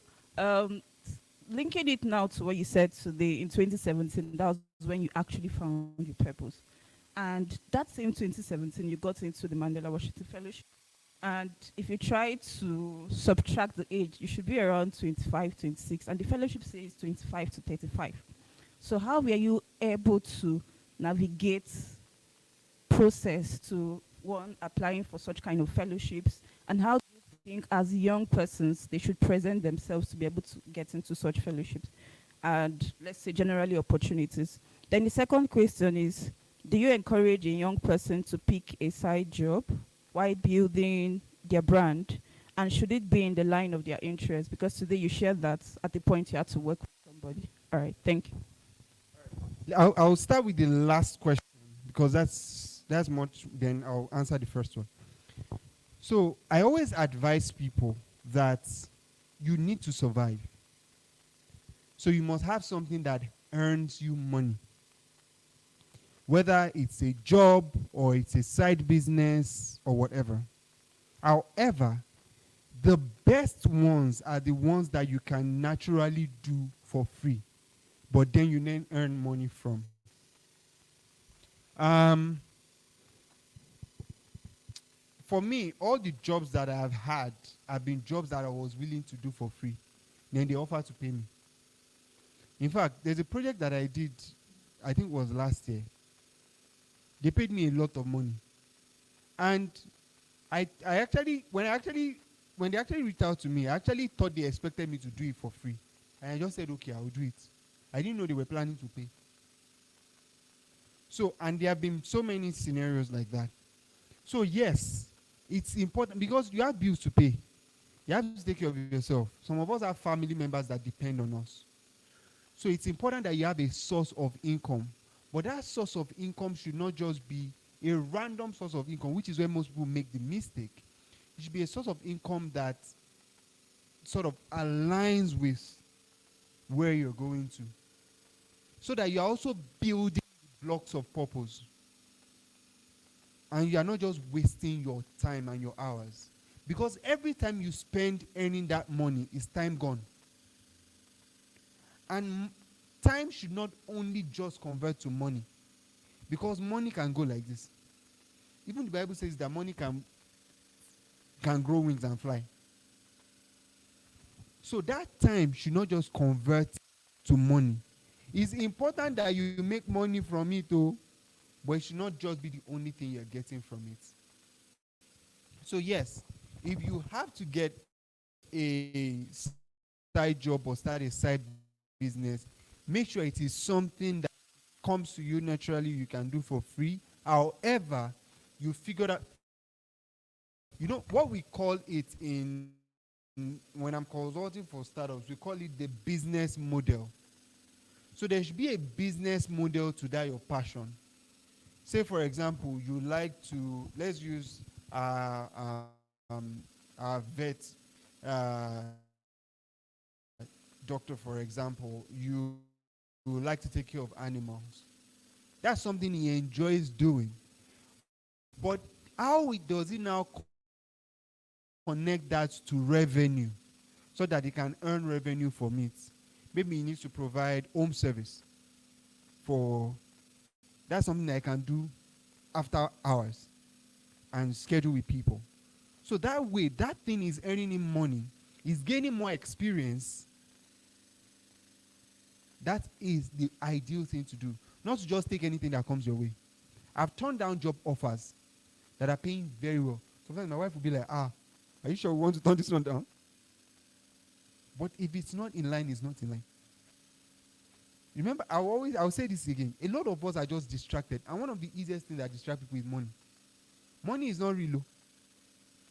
linking it now to what you said today in 2017, that was when you actually found your purpose. And that same 2017, you got into the Mandela Washington Fellowship. And if you try to subtract the age, you should be around 25, 26. And the fellowship says 25 to 35. So how were you able to navigate process to one applying for such kind of fellowships? And how do you think as young persons they should present themselves to be able to get into such fellowships? And let's say generally opportunities. Then the second question is, do you encourage a young person to pick a side job while building their brand? And should it be in the line of their interest? Because today you shared that at the point you had to work with somebody. All right, thank you. I'll start with the last question because that's much. Then I'll answer the first one. So I always advise people that you need to survive. So you must have something that earns you money. Whether it's a job or it's a side business or whatever. However, the best ones are the ones that you can naturally do for free, but then you then earn money from. Um, for me, all the jobs that I've had have been jobs that I was willing to do for free. Then they offered to pay me. In fact, there's a project that I did, I think it was last year. They paid me a lot of money. And I actually, when they actually reached out to me, I actually thought they expected me to do it for free. And I just said, okay, I will do it. I didn't know they were planning to pay. So, and there have been so many scenarios like that. So yes, it's important because you have bills to pay. You have to take care of yourself. Some of us have family members that depend on us. So it's important that you have a source of income. But that source of income should not just be a random source of income, which is where most people make the mistake. It should be a source of income that sort of aligns with where you're going to. So that you're also building blocks of purpose. And you are not just wasting your time and your hours. Because every time you spend earning that money is time gone. And time should not only just convert to money. Because money can go like this. Even the Bible says that money can grow wings and fly. So that time should not just convert to money. It's important that you make money from it, too, but it should not just be the only thing you're getting from it. So yes, if you have to get a side job or start a side business, make sure it is something that comes to you naturally, you can do for free. However, you figure out, you know, what we call it when I'm consulting for startups, we call it the business model. So there should be a business model to that your passion. Say, for example, you like to, let's use our vet doctor, for example. You like to take care of animals. That's something he enjoys doing. But how does he now connect that to revenue so that he can earn revenue from it? Maybe he needs to provide home service for, that's something that I can do after hours and schedule with people. So that way, that thing is earning him money. He's gaining more experience. That is the ideal thing to do. Not to just take anything that comes your way. I've turned down job offers that are paying very well. Sometimes my wife will be like, are you sure we want to turn this one down? But if it's not in line, it's not in line. Remember, I'll say this again. A lot of us are just distracted. And one of the easiest things that distract people is money. Money is not real.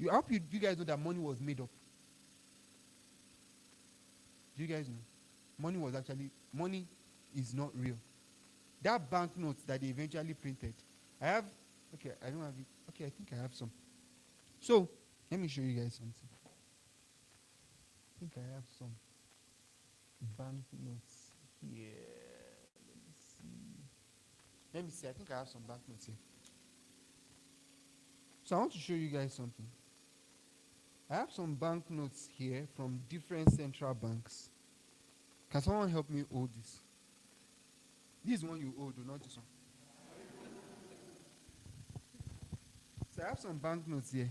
I hope you guys know that money was made up. Do you guys know? Money is not real. That banknote that they eventually printed, I don't have it. Okay, I think I have some. So, let me show you guys something. I think I have some banknotes here. Let me see. I think I have some banknotes here. So I want to show you guys something. I have some banknotes here from different central banks. Can someone help me hold this? This one you hold, not this one. So I have some banknotes here.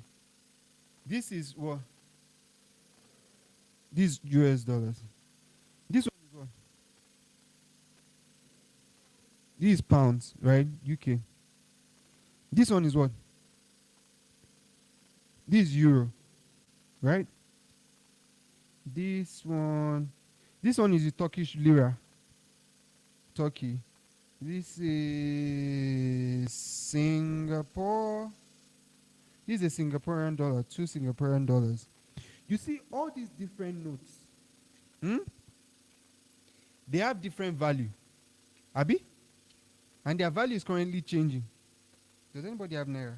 This is what? These US dollars. This one is what? These pounds, right? UK. This one is what? This euro, right? This one is the Turkish lira. Turkey. This is Singapore. This is a Singaporean dollar, 2 Singaporean dollars. You see all these different notes, hmm? They have different value, abi, and their value is currently changing. Does anybody have naira?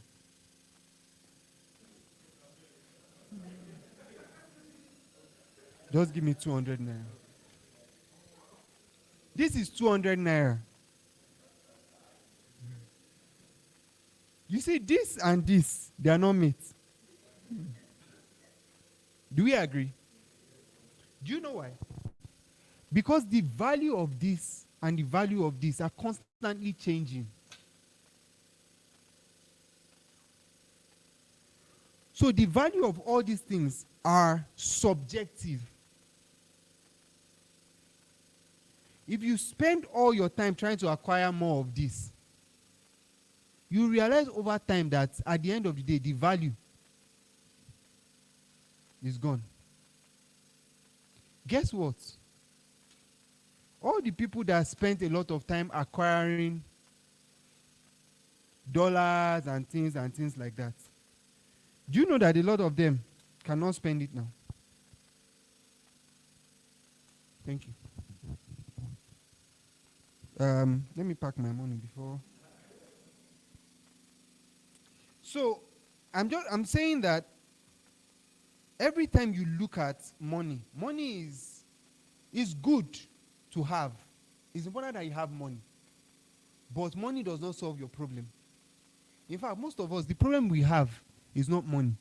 Just give me 200 naira. This is 200 naira. You see, this and this, they are not mates. Do we agree? Do you know why? Because the value of this and the value of this are constantly changing. So the value of all these things are subjective. If you spend all your time trying to acquire more of this, you realize over time that at the end of the day, the value is gone. Guess what? All the people that spent a lot of time acquiring dollars and things like that, do you know that a lot of them cannot spend it now? Thank you. Let me pack my money before. So I'm saying that every time you look at money, money is good to have. It's important that you have money. But money does not solve your problem. In fact, most of us, the problem we have is not money.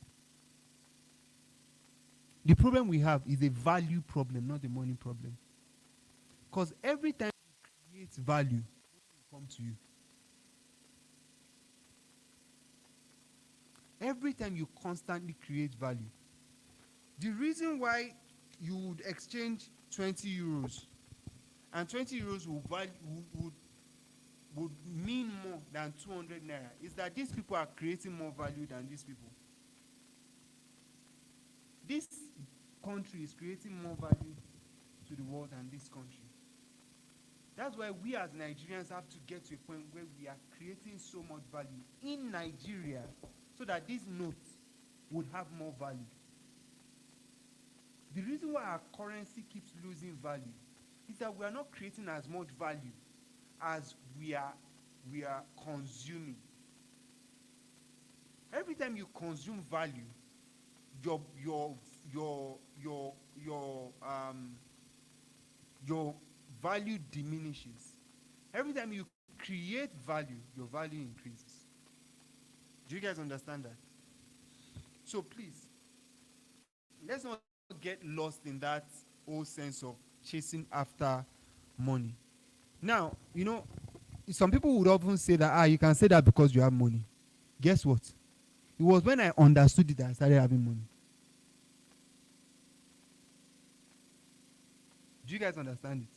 The problem we have is a value problem, not a money problem. Because every time you create value, it will come to you. Every time you constantly create value. The reason why you would exchange 20 euros and 20 euros would mean more than 200 naira is that these people are creating more value than these people. This country is creating more value to the world than this country. That's why we as Nigerians have to get to a point where we are creating so much value in Nigeria so that these notes would have more value. The reason why our currency keeps losing value is that we are not creating as much value as we are consuming. Every time you consume value, your value diminishes. Every time you create value, your value increases. Do you guys understand that? So please, let's not get lost in that whole sense of chasing after money. Now, you know, some people would often say that, you can say that because you have money. Guess what? It was when I understood it that I started having money. Do you guys understand it?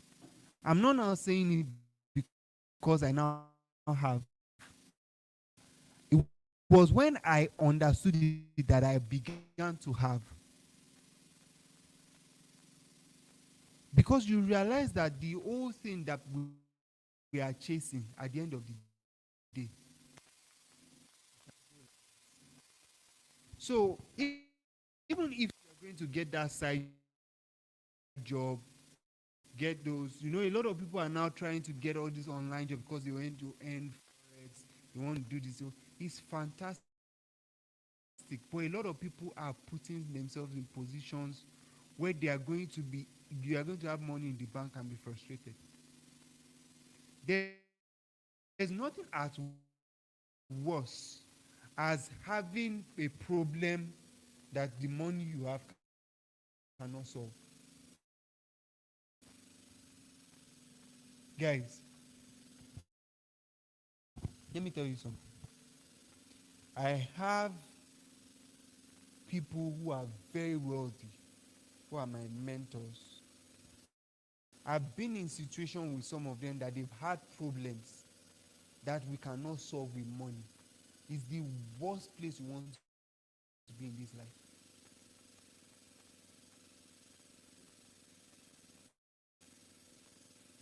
I'm not now saying it because I now have. It was when I understood it that I began to have. Because you realize that the whole thing that we are chasing at the end of the day. So even if you're going to get that side job, get those, you know, a lot of people are now trying to get all this online job because they want to earn forex, they want to do this. So it's fantastic. But a lot of people are putting themselves in positions where you are going to have money in the bank and be frustrated. There's nothing as worse as having a problem that the money you have cannot solve. Guys, let me tell you something. I have people who are very wealthy, who are my mentors. I've been in situations with some of them that they've had problems that we cannot solve with money. It's the worst place you want to be in this life.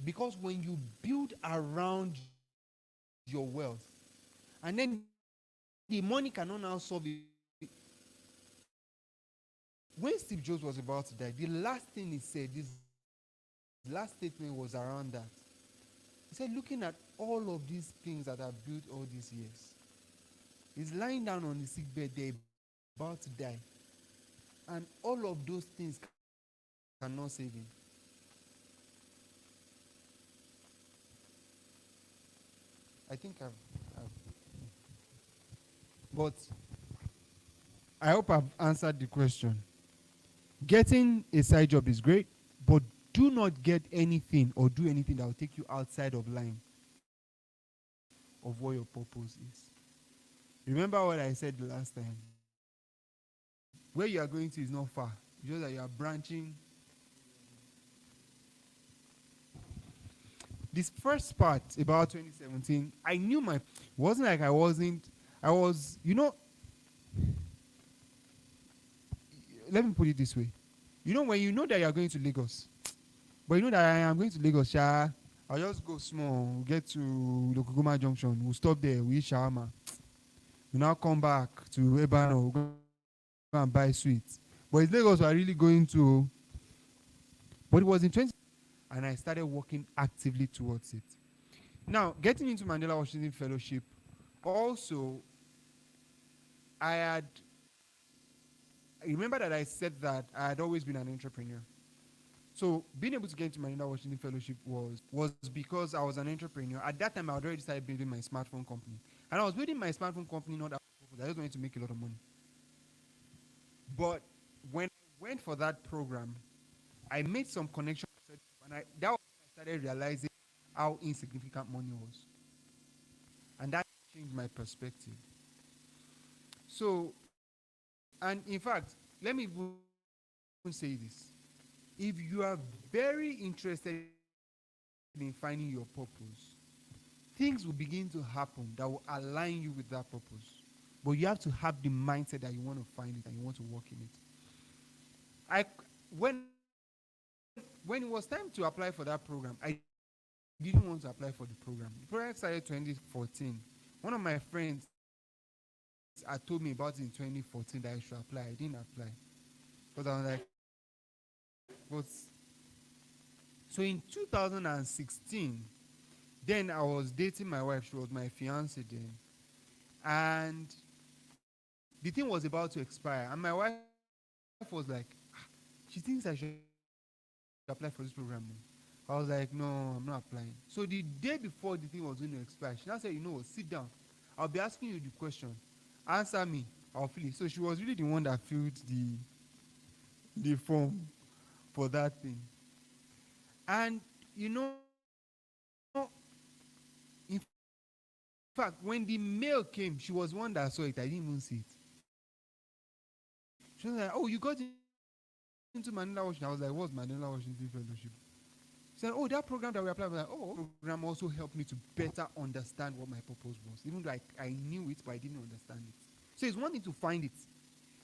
Because when you build around your wealth, and then the money cannot now solve it, when Steve Jobs was about to die, the last thing he said, this last statement was around that. He said, looking at all of these things that I've built all these years, he's lying down on the sick bed there, about to die. And all of those things cannot save him. I think but I hope I've answered the question. Getting a side job is great, but do not get anything or do anything that will take you outside of line of what your purpose is. Remember what I said the last time. Where you are going to is not far. It's just that you are branching. This first part about 2017, I knew my, wasn't like I was, let me put it this way. When you know that you are going to Lagos, but you know that I am going to Lagos, I'll just go small, get to Lokogoma Junction, we'll stop there, we'll eat shawarma. We now come back to Ebano, we'll go and buy sweets. But it's Lagos we are really going to. But it was in 20, and I started working actively towards it. Now, getting into Mandela Washington Fellowship, also, I remember that I said that I had always been an entrepreneur. So being able to get into Mandela Washington Fellowship was because I was an entrepreneur. At that time, I had already started building my smartphone company. And I was building my smartphone company not out of purpose. I just wanted to make a lot of money. But when I went for that program, I made some connections. And that was when I started realizing how insignificant money was. And that changed my perspective. So, and in fact, let me even say this. If you are very interested in finding your purpose, things will begin to happen that will align you with that purpose. But you have to have the mindset that you want to find it and you want to work in it. When it was time to apply for that program, I didn't want to apply for the program. The program started 2014. One of my friends had told me about it in 2014 that I should apply. I didn't apply. Because I was like, but so in 2016, then I was dating my wife. She was my fiance then. And the thing was about to expire. And my wife was like, she thinks I should apply for this program. I was like, no, I'm not applying. So the day before the thing was going to expire, she now said, sit down. I'll be asking you the question. Answer me. I'll fill it. So she was really the one that filled the form for that thing. And, in fact, when the mail came, she was one that saw it. I didn't even see it. She was like, oh, you got into Mandela Washington. I was like, what's Mandela Washington Fellowship? She said, oh, that program that we applied. I was like, oh, program also helped me to better understand what my purpose was. Even though I knew it, but I didn't understand it. So it's one thing to find it.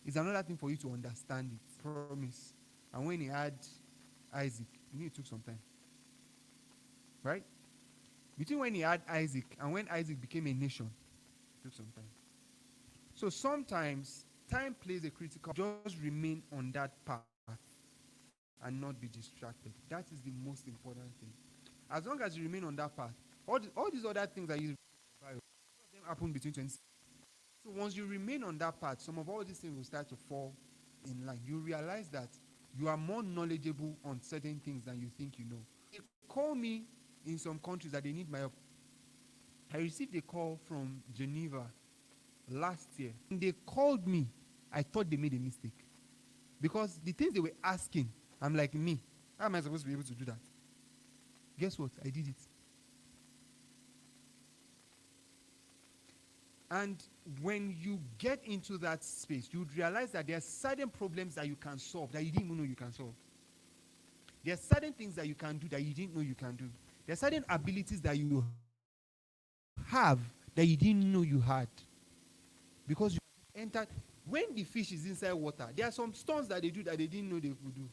It's another thing for you to understand it. Promise. And when he had Isaac, it took some time. Right? Between when he had Isaac and when Isaac became a nation, it took some time. So sometimes time plays a critical. Just remain on that path and not be distracted. That is the most important thing. As long as you remain on that path, all these other things that you all of them happen between 20. So once you remain on that path, some of all these things will start to fall in line. You realize that you are more knowledgeable on certain things than you think you know. They call me in some countries that they need my help. I received a call from Geneva last year. When they called me, I thought they made a mistake. Because the things they were asking, I'm like, me, how am I supposed to be able to do that? Guess what? I did it. And when you get into that space, you realize that there are certain problems that you can solve that you didn't even know you can solve. There are certain things that you can do that you didn't know you can do. There are certain abilities that you have that you didn't know you had. Because you entered, when the fish is inside water, there are some stunts that they do that they didn't know they could do.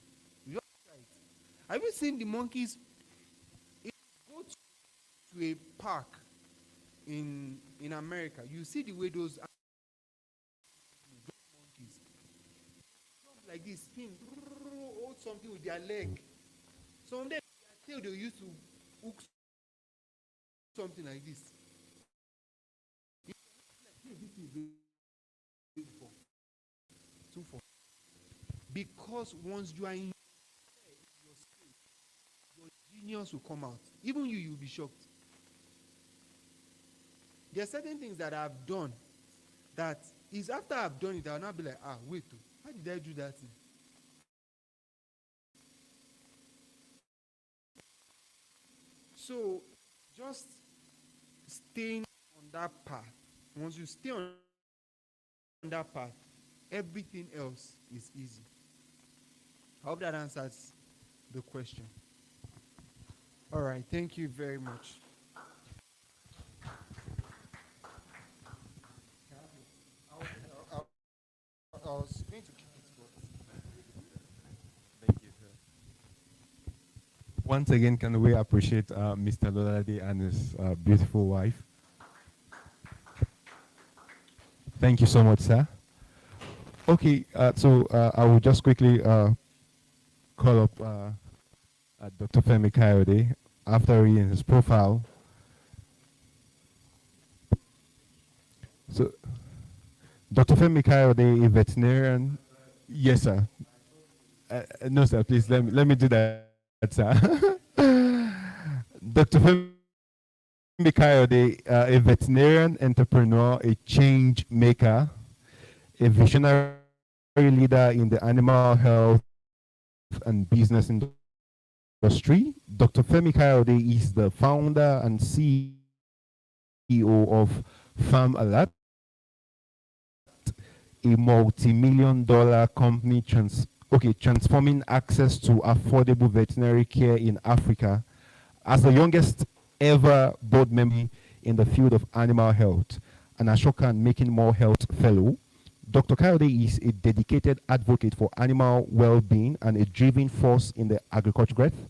You just try it. Have you seen the monkeys? If you go to a park in America, you see the way those monkeys, like this, spin, hold something with their leg. Some of them, their tail, they used to hook something like this. This is very for two for because once you are in your state, your genius will come out. Even you'll be shocked. There are certain things that I've done that is after I've done it, I'll not be like, wait, how did I do that thing? So just staying on that path. Once you stay on that path, everything else is easy. I hope that answers the question. All right, thank you very much. I was going to keep it, but Thank you, sir. Once again, can we appreciate Mr. Lolade and his beautiful wife? Thank you so much, sir. Okay, so I will just quickly call up Dr. Femi Coyote after reading his profile. So, Dr. Femi Coyote, a veterinarian. Yes, sir. No, sir, please let me do that, sir. Dr. Femi Coyote, a veterinarian entrepreneur, a change maker, a visionary leader in the animal health and business industry. Dr. Femi Coyote is the founder and CEO of Farm Alert, a multi-million-dollar company transforming access to affordable veterinary care in Africa. As the youngest ever board member in the field of animal health, and Ashoka and Making More Health Fellow, Dr. Coyote is a dedicated advocate for animal well-being and a driving force in the agriculture growth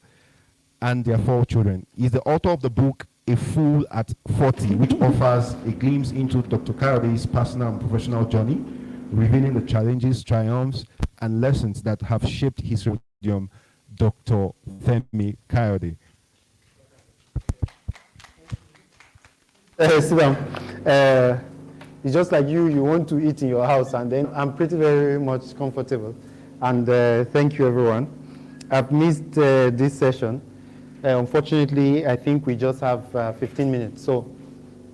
and their 4 children. He's the author of the book A Fool at 40, which offers a glimpse into Dr. Coyote's personal and professional journey, revealing the challenges, triumphs, and lessons that have shaped his podium, Dr. Femi Coyote. Sit down. It's just like you want to eat in your house, and then I'm pretty very much comfortable. And thank you, everyone. I've missed this session. Unfortunately, I think we just have 15 minutes, so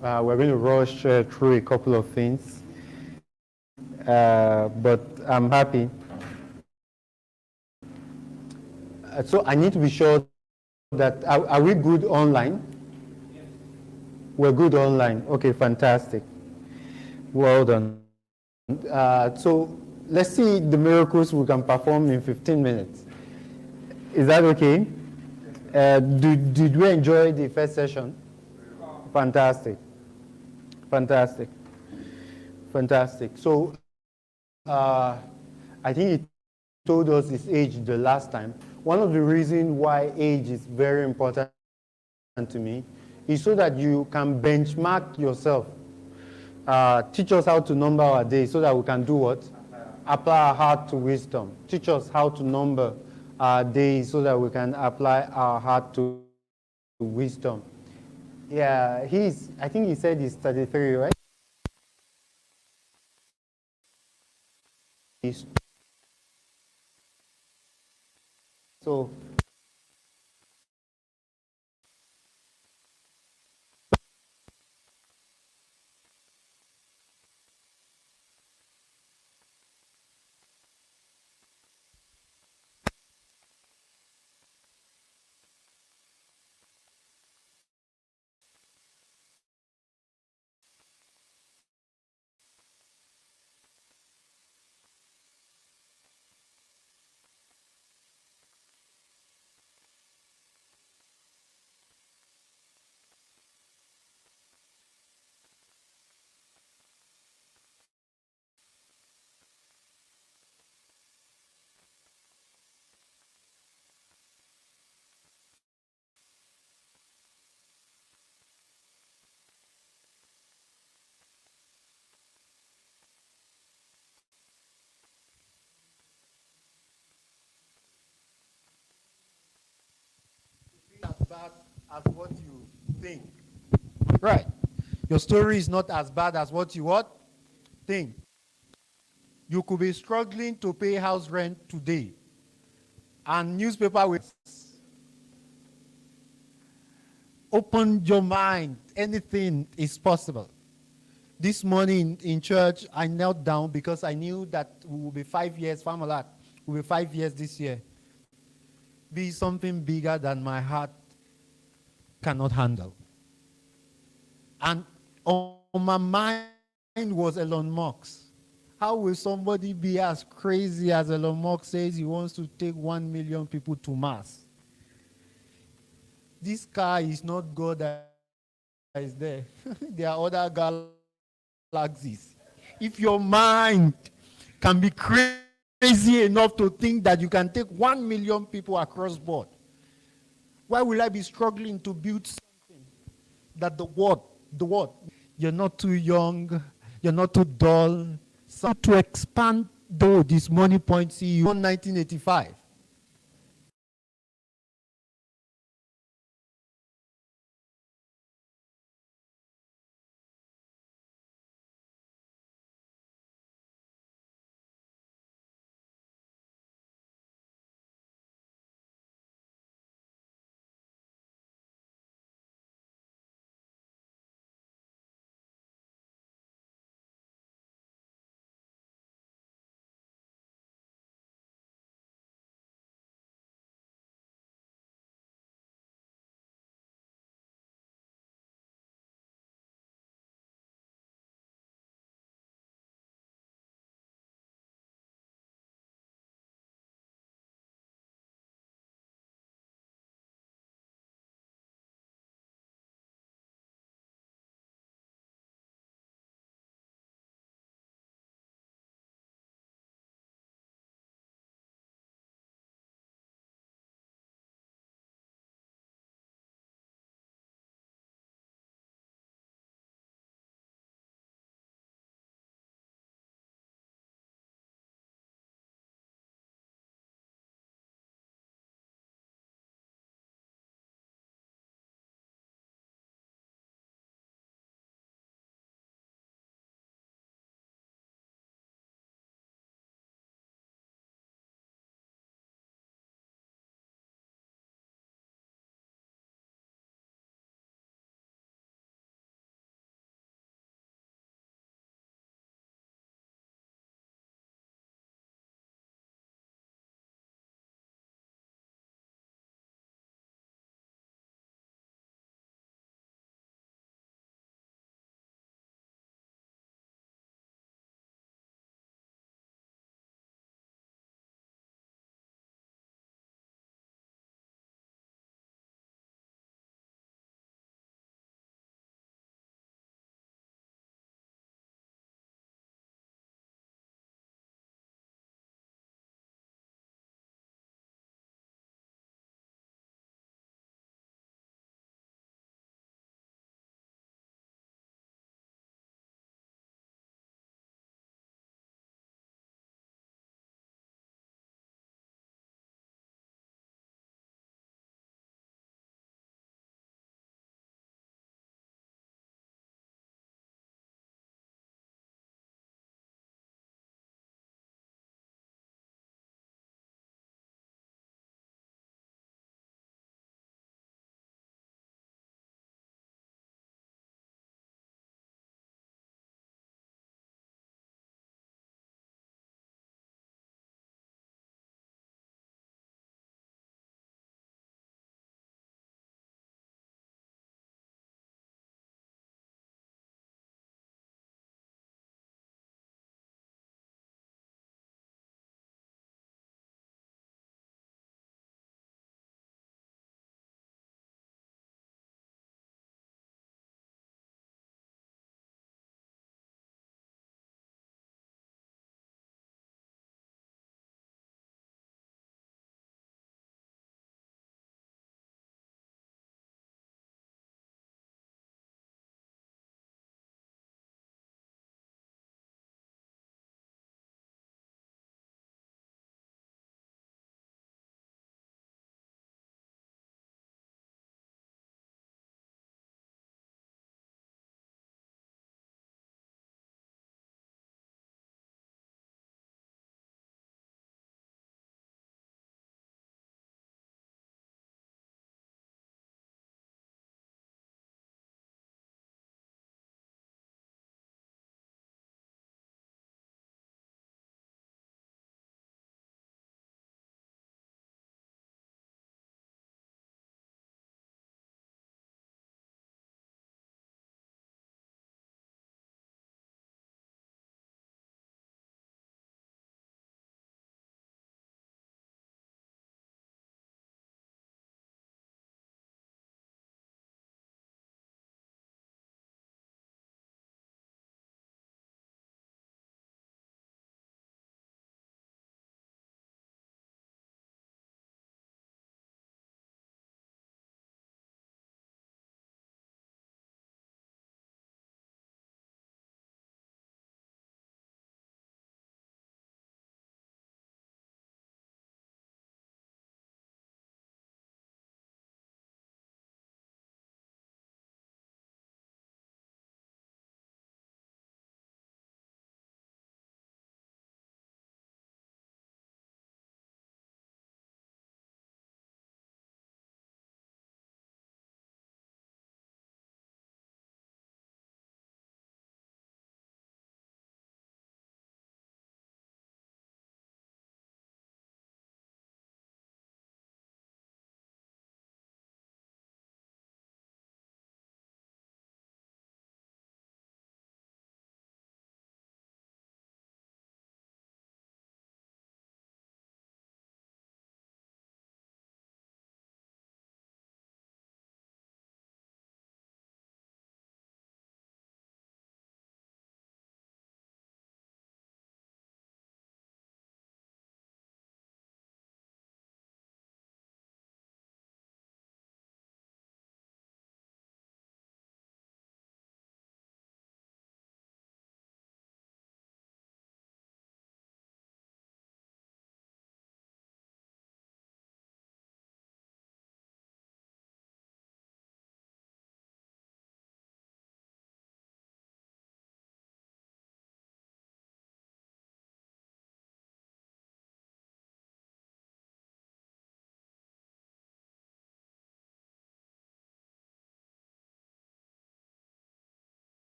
we're going to rush through a couple of things. But I'm happy. So I need to be sure that, are we good online? We're good online. Okay, fantastic. Well done. So let's see the miracles we can perform in 15 minutes. Is that okay? Did we enjoy the first session? Fantastic. Fantastic. Fantastic. So I think he told us his age the last time. One of the reasons why age is very important to me is so that you can benchmark yourself. Teach us how to number our days so that we can do what? Apply our heart to wisdom. Teach us how to number our days so that we can apply our heart to wisdom. Yeah, I think he said he's 33, right? So bad as what you think. Right. Your story is not as bad as what you what? Think. You could be struggling to pay house rent today, and newspaper will open your mind. Anything is possible. This morning in church, I knelt down because I knew that we will be 5 years, Farmalat, will be 5 years this year. Be something bigger than my heart cannot handle. And on my mind was Elon Musk. How will somebody be as crazy as Elon Musk says he wants to take 1 million people to Mars? This car is not God that is there. There are other galaxies. If your mind can be crazy enough to think that you can take 1 million people across board, why will I be struggling to build something that the world, you're not too young, you're not too dull. So to expand though this money point CEO 1985.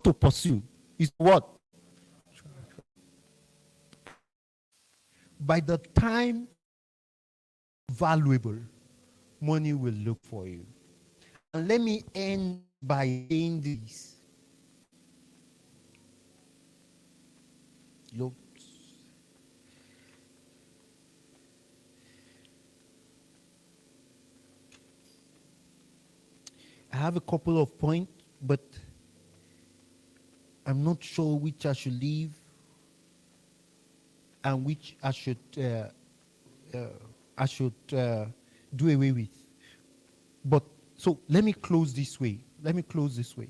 to pursue. It's what? By the time valuable, money will look for you. And let me end by saying this. Look, I have a couple of points, but I'm not sure which I should leave and which I should do away with. But so let me close this way. Let me close this way,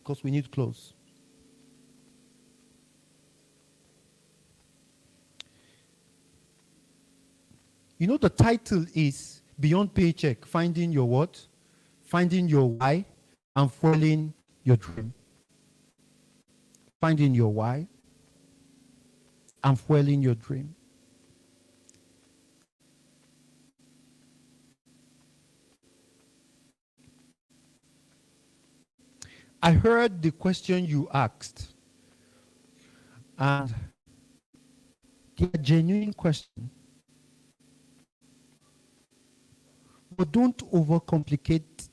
because we need to close. You know, the title is Beyond Paycheck, Finding Your What? Finding Your Why and Foiling Your Dream. Finding your why and foiling your dream. I heard the question you asked, and they're genuine question. But don't overcomplicate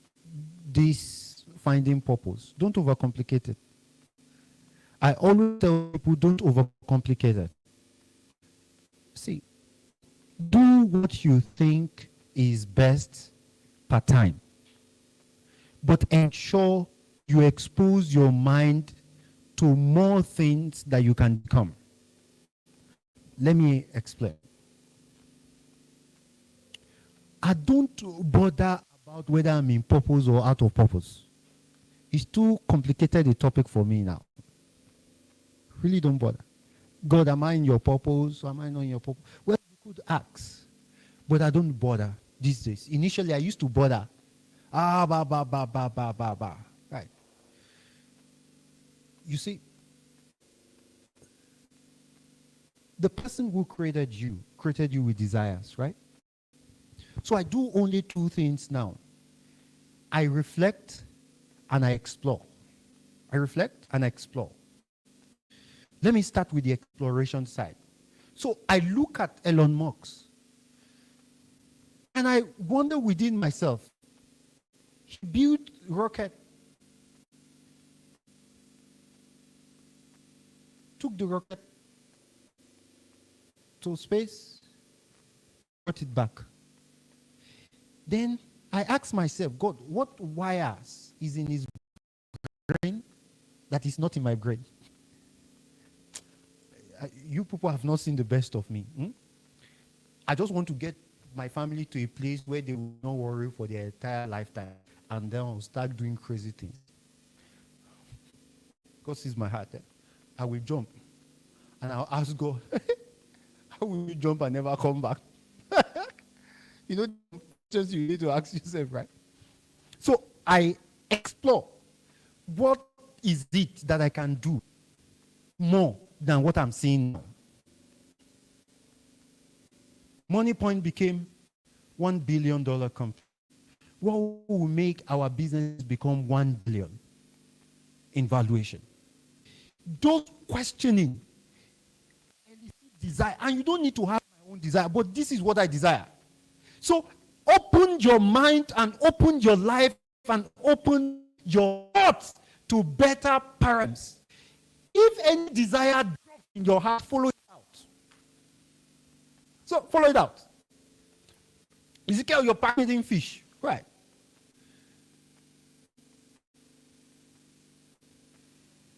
this finding purpose. Don't overcomplicate it. I always tell people, don't overcomplicate it. See, do what you think is best per time, but ensure you expose your mind to more things that you can become. Let me explain. I don't bother about whether I'm in purpose or out of purpose. It's too complicated a topic for me now. Really don't bother. God, am I in your purpose? Am I not in your purpose? Well, you could ask, but I don't bother these days. Initially, I used to bother. Right. You see, the person who created you with desires, right? So I do only two things now. I reflect and I explore. I reflect and I explore. Let me start with the exploration side. So I look at Elon Musk and I wonder within myself, he built rocket, took the rocket to space, brought it back. Then I asked myself, God, what wires is in his brain that is not in my brain? You people have not seen the best of me. I just want to get my family to a place where they will not worry for their entire lifetime, and then I'll start doing crazy things. God sees my heart. I will jump, and I'll ask God, how will you jump and never come back? You know, just you need to ask yourself, right? So I explore what is it that I can do more than what I'm seeing now. Money Point became $1 billion company. What will make our business become 1 billion in valuation? Those questioning desire, and you don't need to have my own desire, but this is what I desire. So open your mind and open your life and open your thoughts to better parents. If any desire drops in your heart, follow it out. So follow it out. Ezekiel, you're packaging fish, right?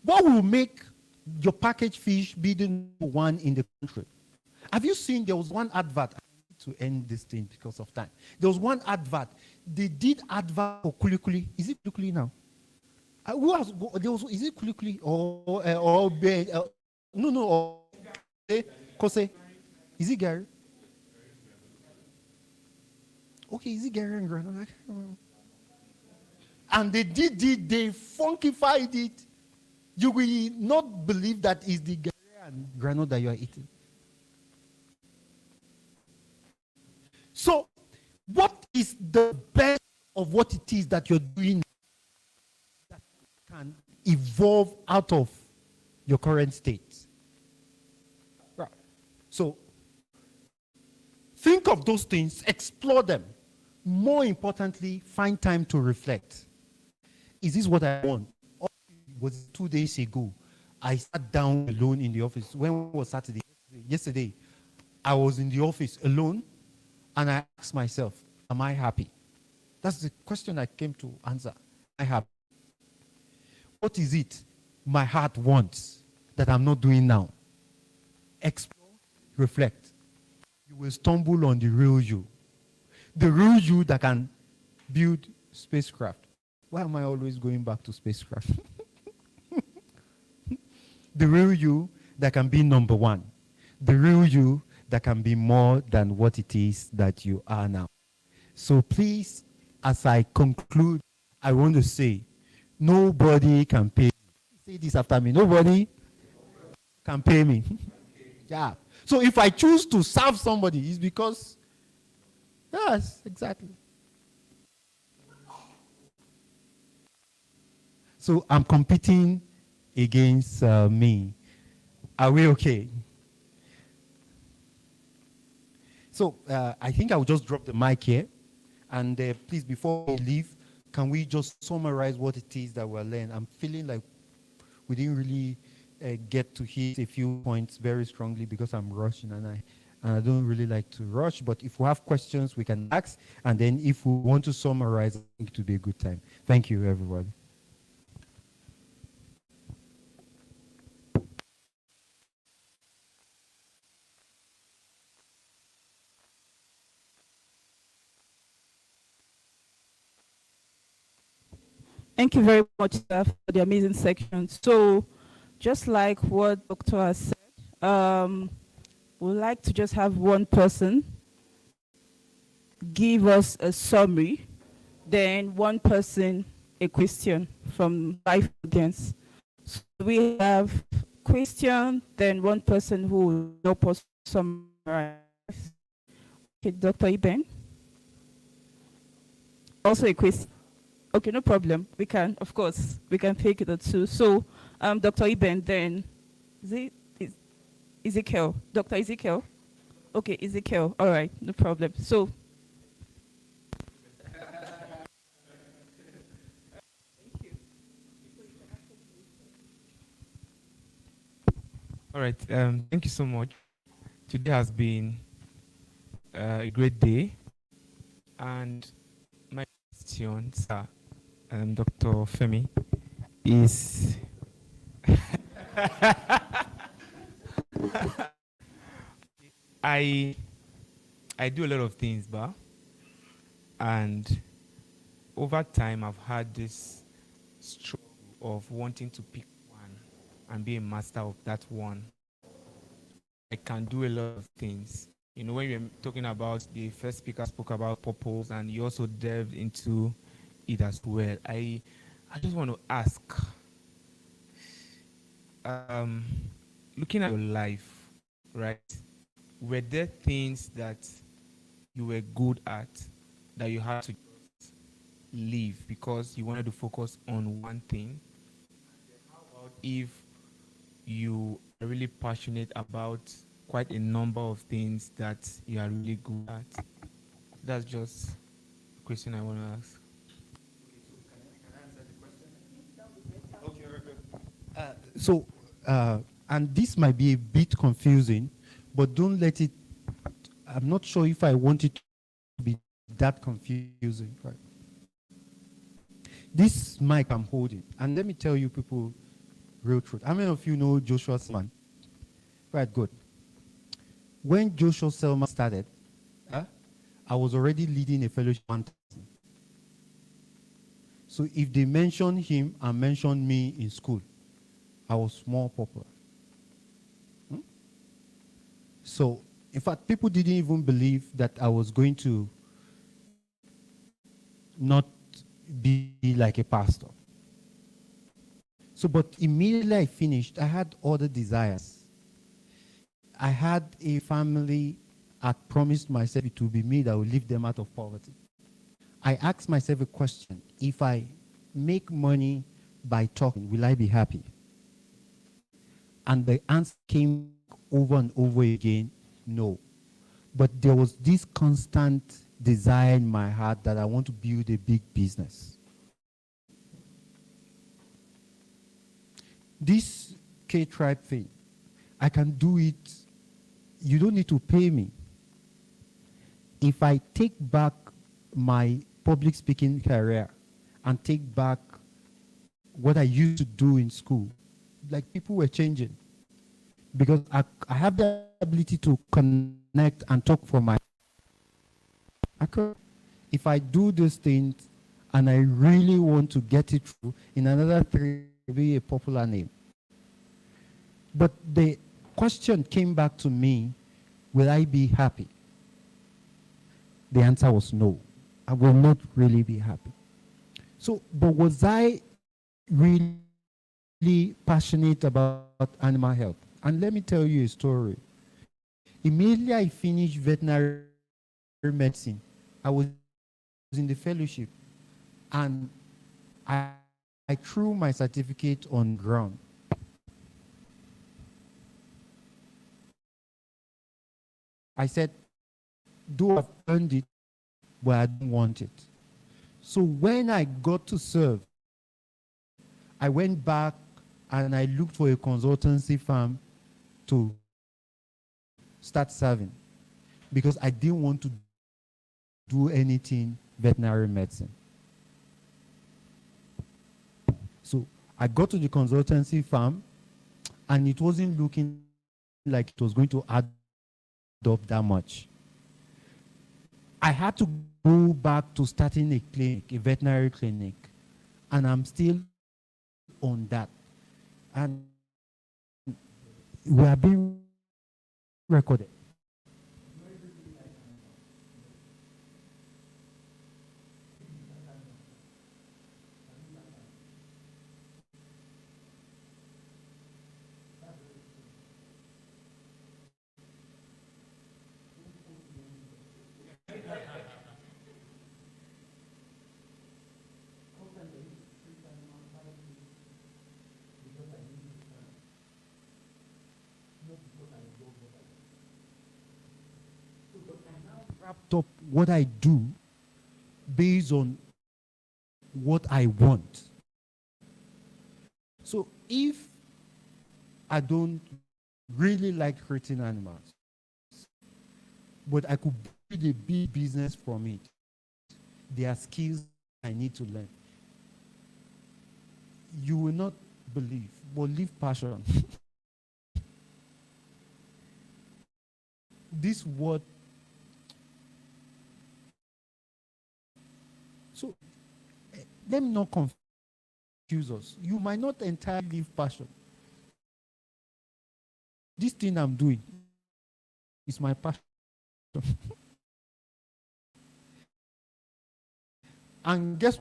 What will make your packaged fish be the number one in the country? Have you seen, there was one advert, I need to end this thing because of time. There was one advert, they did advert for Kulikuli. Is it Kulikuli now? Who has, there was, is it Kulikuli or Kose? Is it Gary? Okay, is it Gary and Granola? And they did it, they funkified it. You will not believe that is the Gary and Granola that you are eating. So, what is the best of what it is that you're doing that can evolve out of your current state. Right. So think of those things, explore them. More importantly, find time to reflect. Is this what I want? Or was 2 days ago, I sat down alone in the office. When was Saturday? Yesterday, I was in the office alone, and I asked myself, am I happy? That's the question I came to answer. Am I happy? What is it my heart wants that I'm not doing now? Explore, reflect. You will stumble on the real you. The real you that can build spacecraft. Why am I always going back to spacecraft? The real you that can be number one. The real you that can be more than what it is that you are now. So please, as I conclude, I want to say, nobody can pay me. Say this after me. Nobody can pay me. Yeah. So if I choose to serve somebody, it's because, yes, exactly. So I'm competing against me. Are we okay? So I think I will just drop the mic here. And please, before we leave, can we just summarize what it is that we're learning? I'm feeling like we didn't really get to hit a few points very strongly because I'm rushing, and I don't really like to rush. But if we have questions, we can ask. And then if we want to summarize, I think it will be a good time. Thank you, everyone. Thank you very much, sir, for the amazing section. So, just like what Dr. has said, we'd like to just have one person give us a summary, then one person a question from live audience. So we have question, then one person who will help us summarize. Okay, Dr. Iben. Also a question. Okay, no problem. We can, of course, we can take it or two. So, Dr. Iben, then, Ezekiel, Dr. Ezekiel? Okay, Ezekiel, all right, no problem. So, all right, thank you so much. Today has been a great day, and my question, sir, Dr. Femi, is I do a lot of things, and over time I've had this struggle of wanting to pick one and be a master of that one. I can do a lot of things. You know, when you're talking about, the first speaker spoke about purpose, and you also delved into it as well. I just want to ask, looking at your life, right? Were there things that you were good at that you had to leave because you wanted to focus on one thing? How about if you are really passionate about quite a number of things that you are really good at? That's just a question I want to ask. So, and this might be a bit confusing, but don't let it, I'm not sure if I want it to be that confusing. Right? This mic I'm holding, and let me tell you people real truth. How many of you know Joshua Selman? Right, good. When Joshua Selman started, I was already leading a fellowship. So if they mention him and mention me in school, I was more popular. So, in fact, people didn't even believe that I was going to not be like a pastor. So, but immediately I finished, I had other desires. I had a family. I promised myself it would be me that would lift them out of poverty. I asked myself a question. If I make money by talking, will I be happy? And the answer came over and over again, no. But there was this constant desire in my heart that I want to build a big business. This K-Tribe thing, I can do it. You don't need to pay me. If I take back my public speaking career and take back what I used to do in school, like people were changing. Because I have the ability to connect and talk for my. If I do these things and I really want to get it through, in another 3 will be a popular name. But the question came back to me, will I be happy? The answer was no. I will not really be happy. So, but was I really passionate about animal health? And let me tell you a story. Immediately I finished veterinary medicine, I was in the fellowship, and I threw my certificate on ground. I said, though I've earned it, but I don't want it. So when I got to serve, I went back and I looked for a consultancy firm to start serving, because I didn't want to do anything veterinary medicine. So I got to the consultancy firm, and it wasn't looking like it was going to add up that much. I had to go back to starting a clinic, a veterinary clinic, and I'm still on that. And we are being recorded. Wrapped up what I do based on what I want. So if I don't really like hurting animals, but I could build a big business from it, there are skills I need to learn. You will not believe, but live passion. This word. So let me not confuse us. You might not entirely live passion. This thing I'm doing is my passion. And guess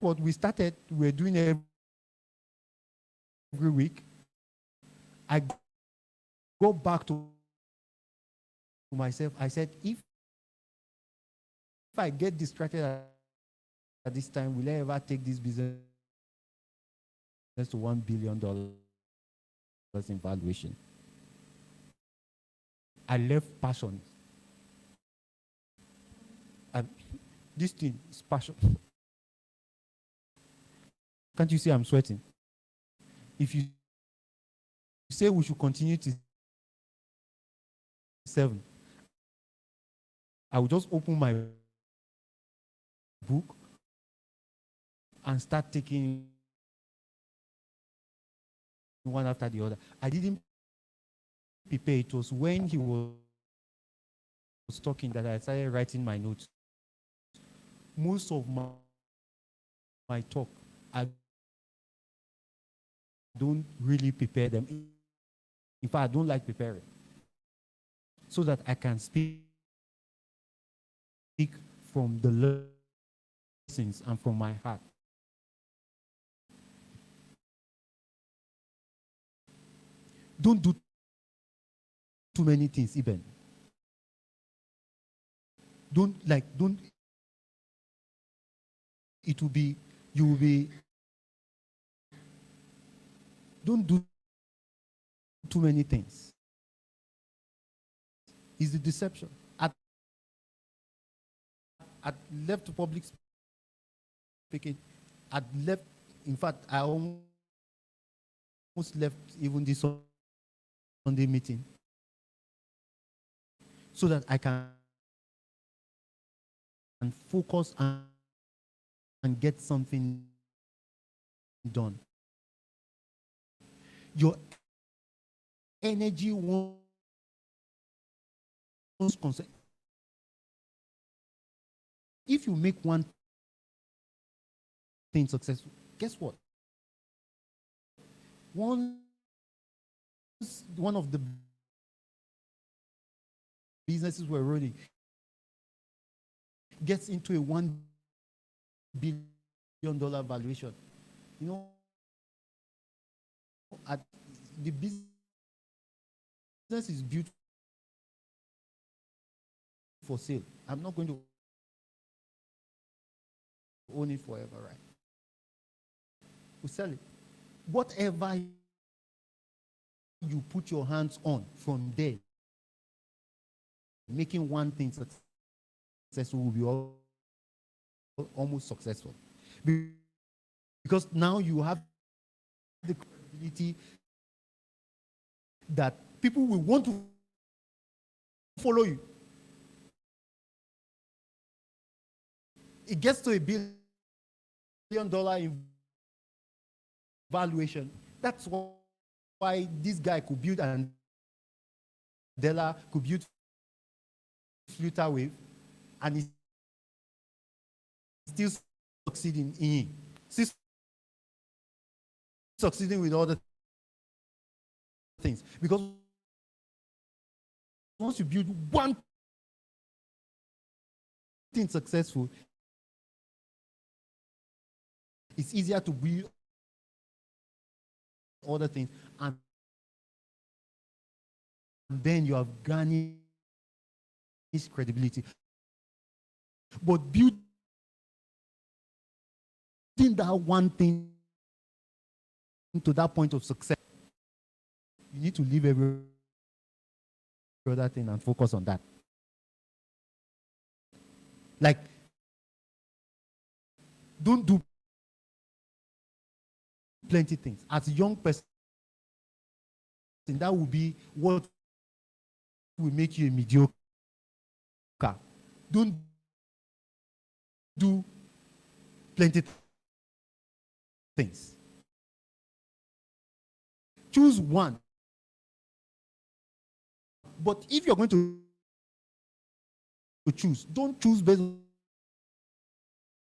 what? We started, we're doing every week. I go back to myself. I said, if I get distracted at this time, will I ever take this business to $1 billion in valuation? I left passion. And this thing is passion. Can't you see I'm sweating? If you say we should continue to 7, I will just open my book and start taking one after the other. I didn't prepare. It was when he was talking that I started writing my notes. Most of my talk, I don't really prepare them. In fact, I don't like preparing, so that I can speak from the lessons and from my heart. Don't do too many things, even. Don't, it will be you will be, don't do too many things. It's the deception. At left public speaking, at left, in fact, I almost left even this Sunday meeting so that I can focus and get something done. Your energy wants concern. If you make one thing successful, guess what? Once one of the businesses we're running gets into a $1 billion valuation, you know, at the business is built for sale. I'm not going to own it forever, right? We sell it. Whatever you put your hands on from there, making one thing successful will be almost successful. Because now you have the credibility that people will want to follow you. It gets to $1 billion in valuation. That's why this guy could build an Della, could build Flutter Wave, and he's still succeeding in it. Still succeeding with other things. Because once you build one thing successful, it's easier to build other things, and then you have garnished credibility. But building that one thing to that point of success, you need to leave every other thing and focus on that. Like, don't do plenty things. As a young person, that will be what will make you a mediocre. Don't do plenty things. Choose one. But if you're going to choose, don't choose based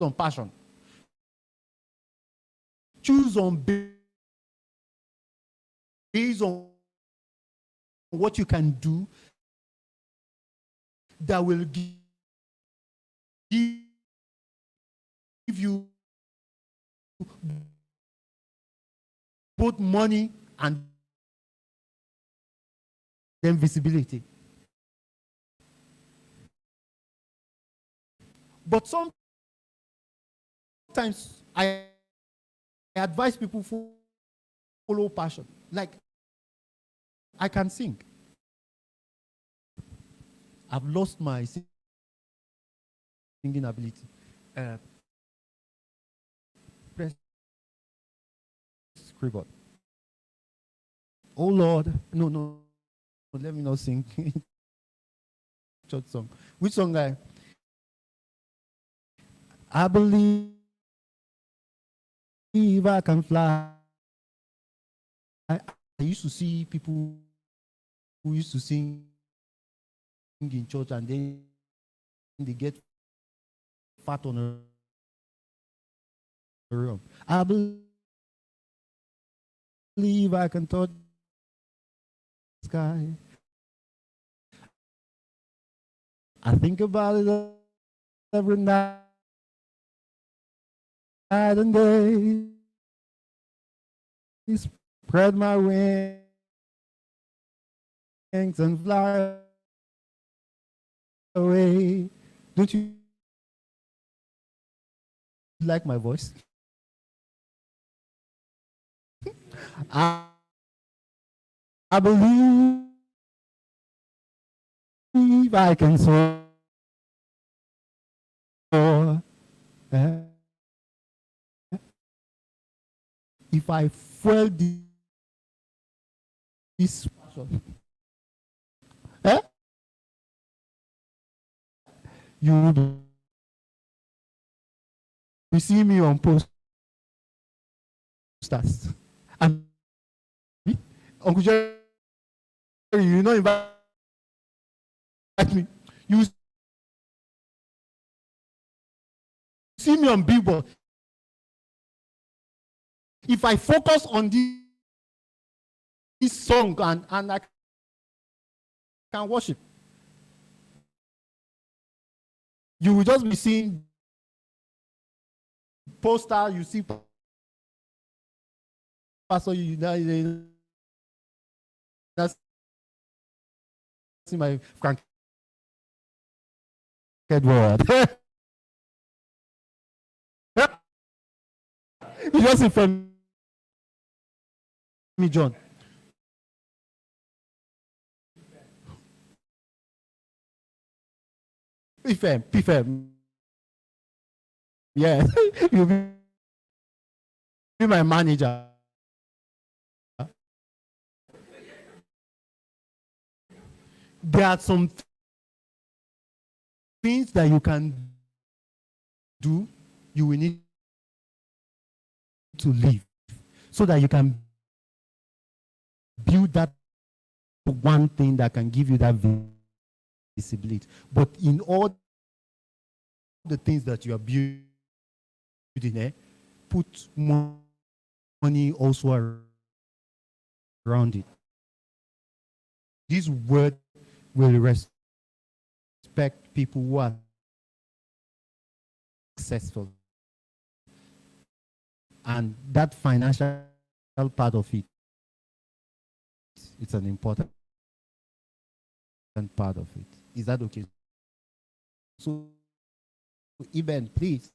on passion. Choose based on what you can do that will give you both money and then visibility. But sometimes I advise people follow passion. Like, I can sing. I've lost my singing ability. Press keyboard. Oh Lord, no, let me not sing. Church song. Which song? I believe I can fly. I used to see people who used to sing in church and then they get fat on a room. I believe I can touch the sky. I think about it every night and day. Spread my wings and fly away. Don't you like my voice? I believe I can soar. Eh? If I fuel this passion, eh? You will see me on posters. And Uncle Jerry, you know, invite me. You see me on billboard. If I focus on this song and I can worship, you will just be seeing poster. You see pastor. You see my Frank Edward. You just see from me, John. PFM. Yeah, you'll be my manager. There are some things that you can do, you will need to live so that you can build that one thing that can give you that visibility. But in all the things that you are building, put money also around it. This word will respect people who are successful. And that financial part of it, it's an important part of it. Is that okay? So, Eben, please,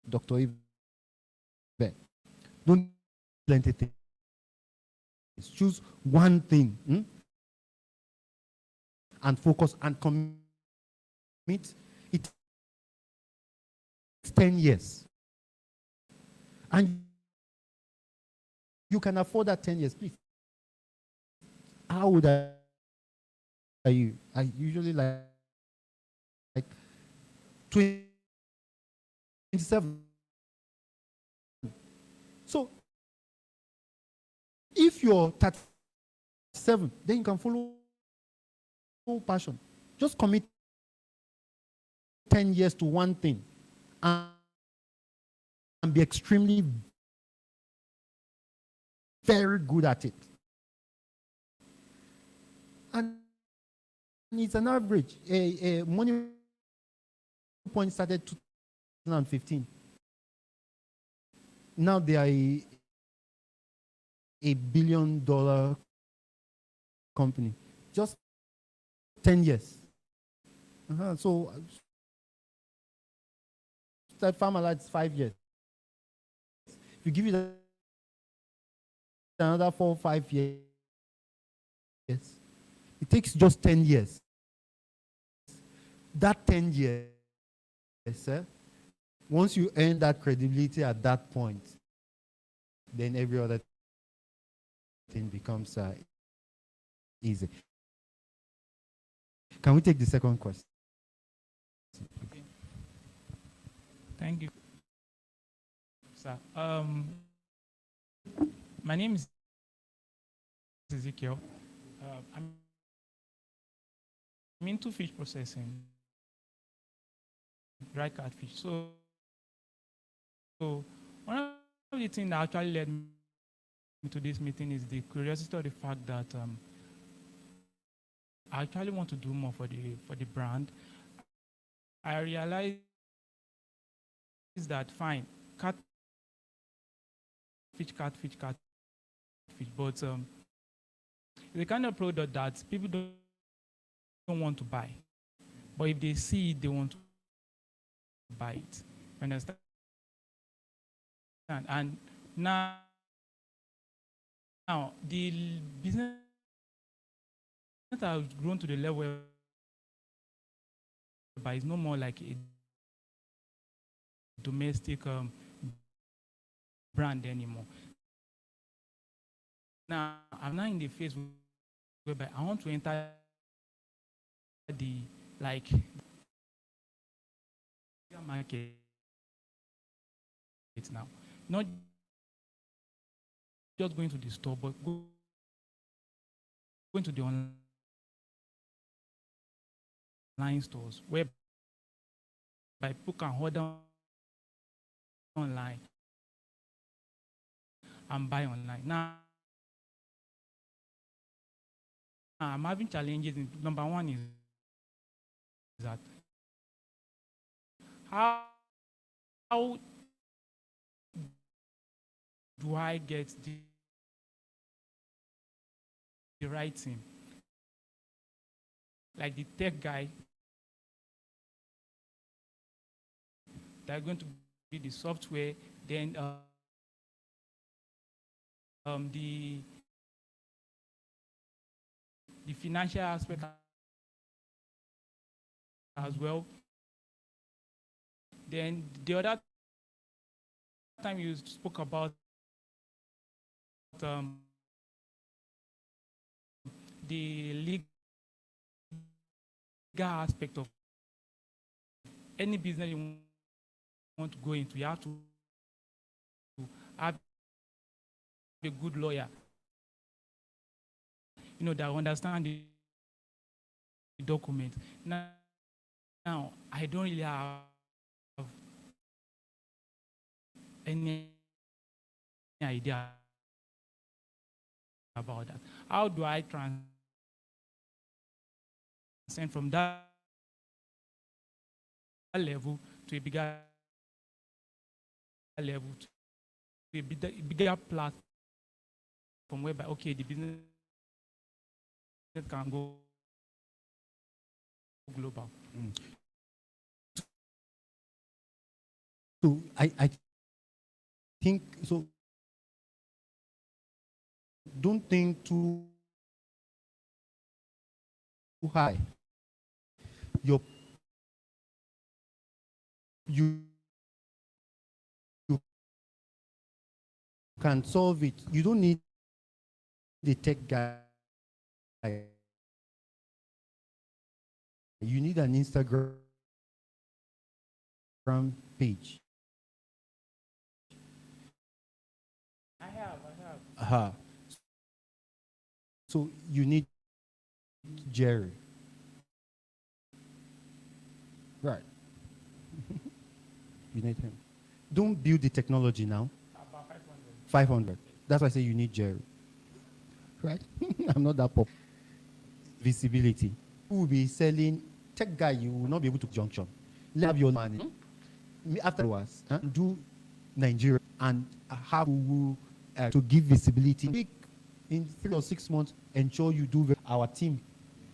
Dr. Eben, don't plenty things. Choose one thing and focus and commit. It's 10 years. And you can afford that 10 years, please. How would I usually like 27. So if you're 37, then you can follow passion. Just commit 10 years to one thing and be extremely very good at it. And it's an average. A money point started 2015. Now they are a $1 billion company. Just 10 years. So that farmer lights 5 years. If you give it another 4 or 5 years, it takes just 10 years. That 10 years, once you earn that credibility at that point, then every other thing becomes easy. Can we take the second question? Okay. Thank you, sir. My name is Ezekiel. I'm into fish processing, dry catfish. So one of the things that actually led me to this meeting is the curiosity of the fact that I actually want to do more for the brand. I realized that fine, catfish, but the kind of product that people don't want to buy, but if they see it, they want to buy it. You understand? And now Now, the business has grown to the level whereby it's no more like a domestic brand anymore. Now, I'm now in the phase whereby I want to enter the like market now. Not just going to the store, but going to the online stores where people can order online and buy online. Now, I'm having challenges. Number one is that how do I get the right team? Like the tech guy, they're going to be the software, then the financial aspect as well. Then the other time you spoke about the legal aspect of any business you want to go into. You have to have a good lawyer, that understand the document. Now, I don't really have any idea about that. How do I transcend from that level to a bigger level, to a bigger platform whereby, okay, the business can go global? So I think so. Don't think too high. You can solve it. You don't need the tech guy. You need an Instagram page. I have. So you need Jerry. Right. You need him. Don't build the technology now. About 500. That's why I say you need Jerry. Right? I'm not that pop. Visibility. Who will be selling tech guy? You will not be able to junction. Have your money. Afterwards, do Nigeria and have to give visibility. In 3 or 6 months, ensure you do our team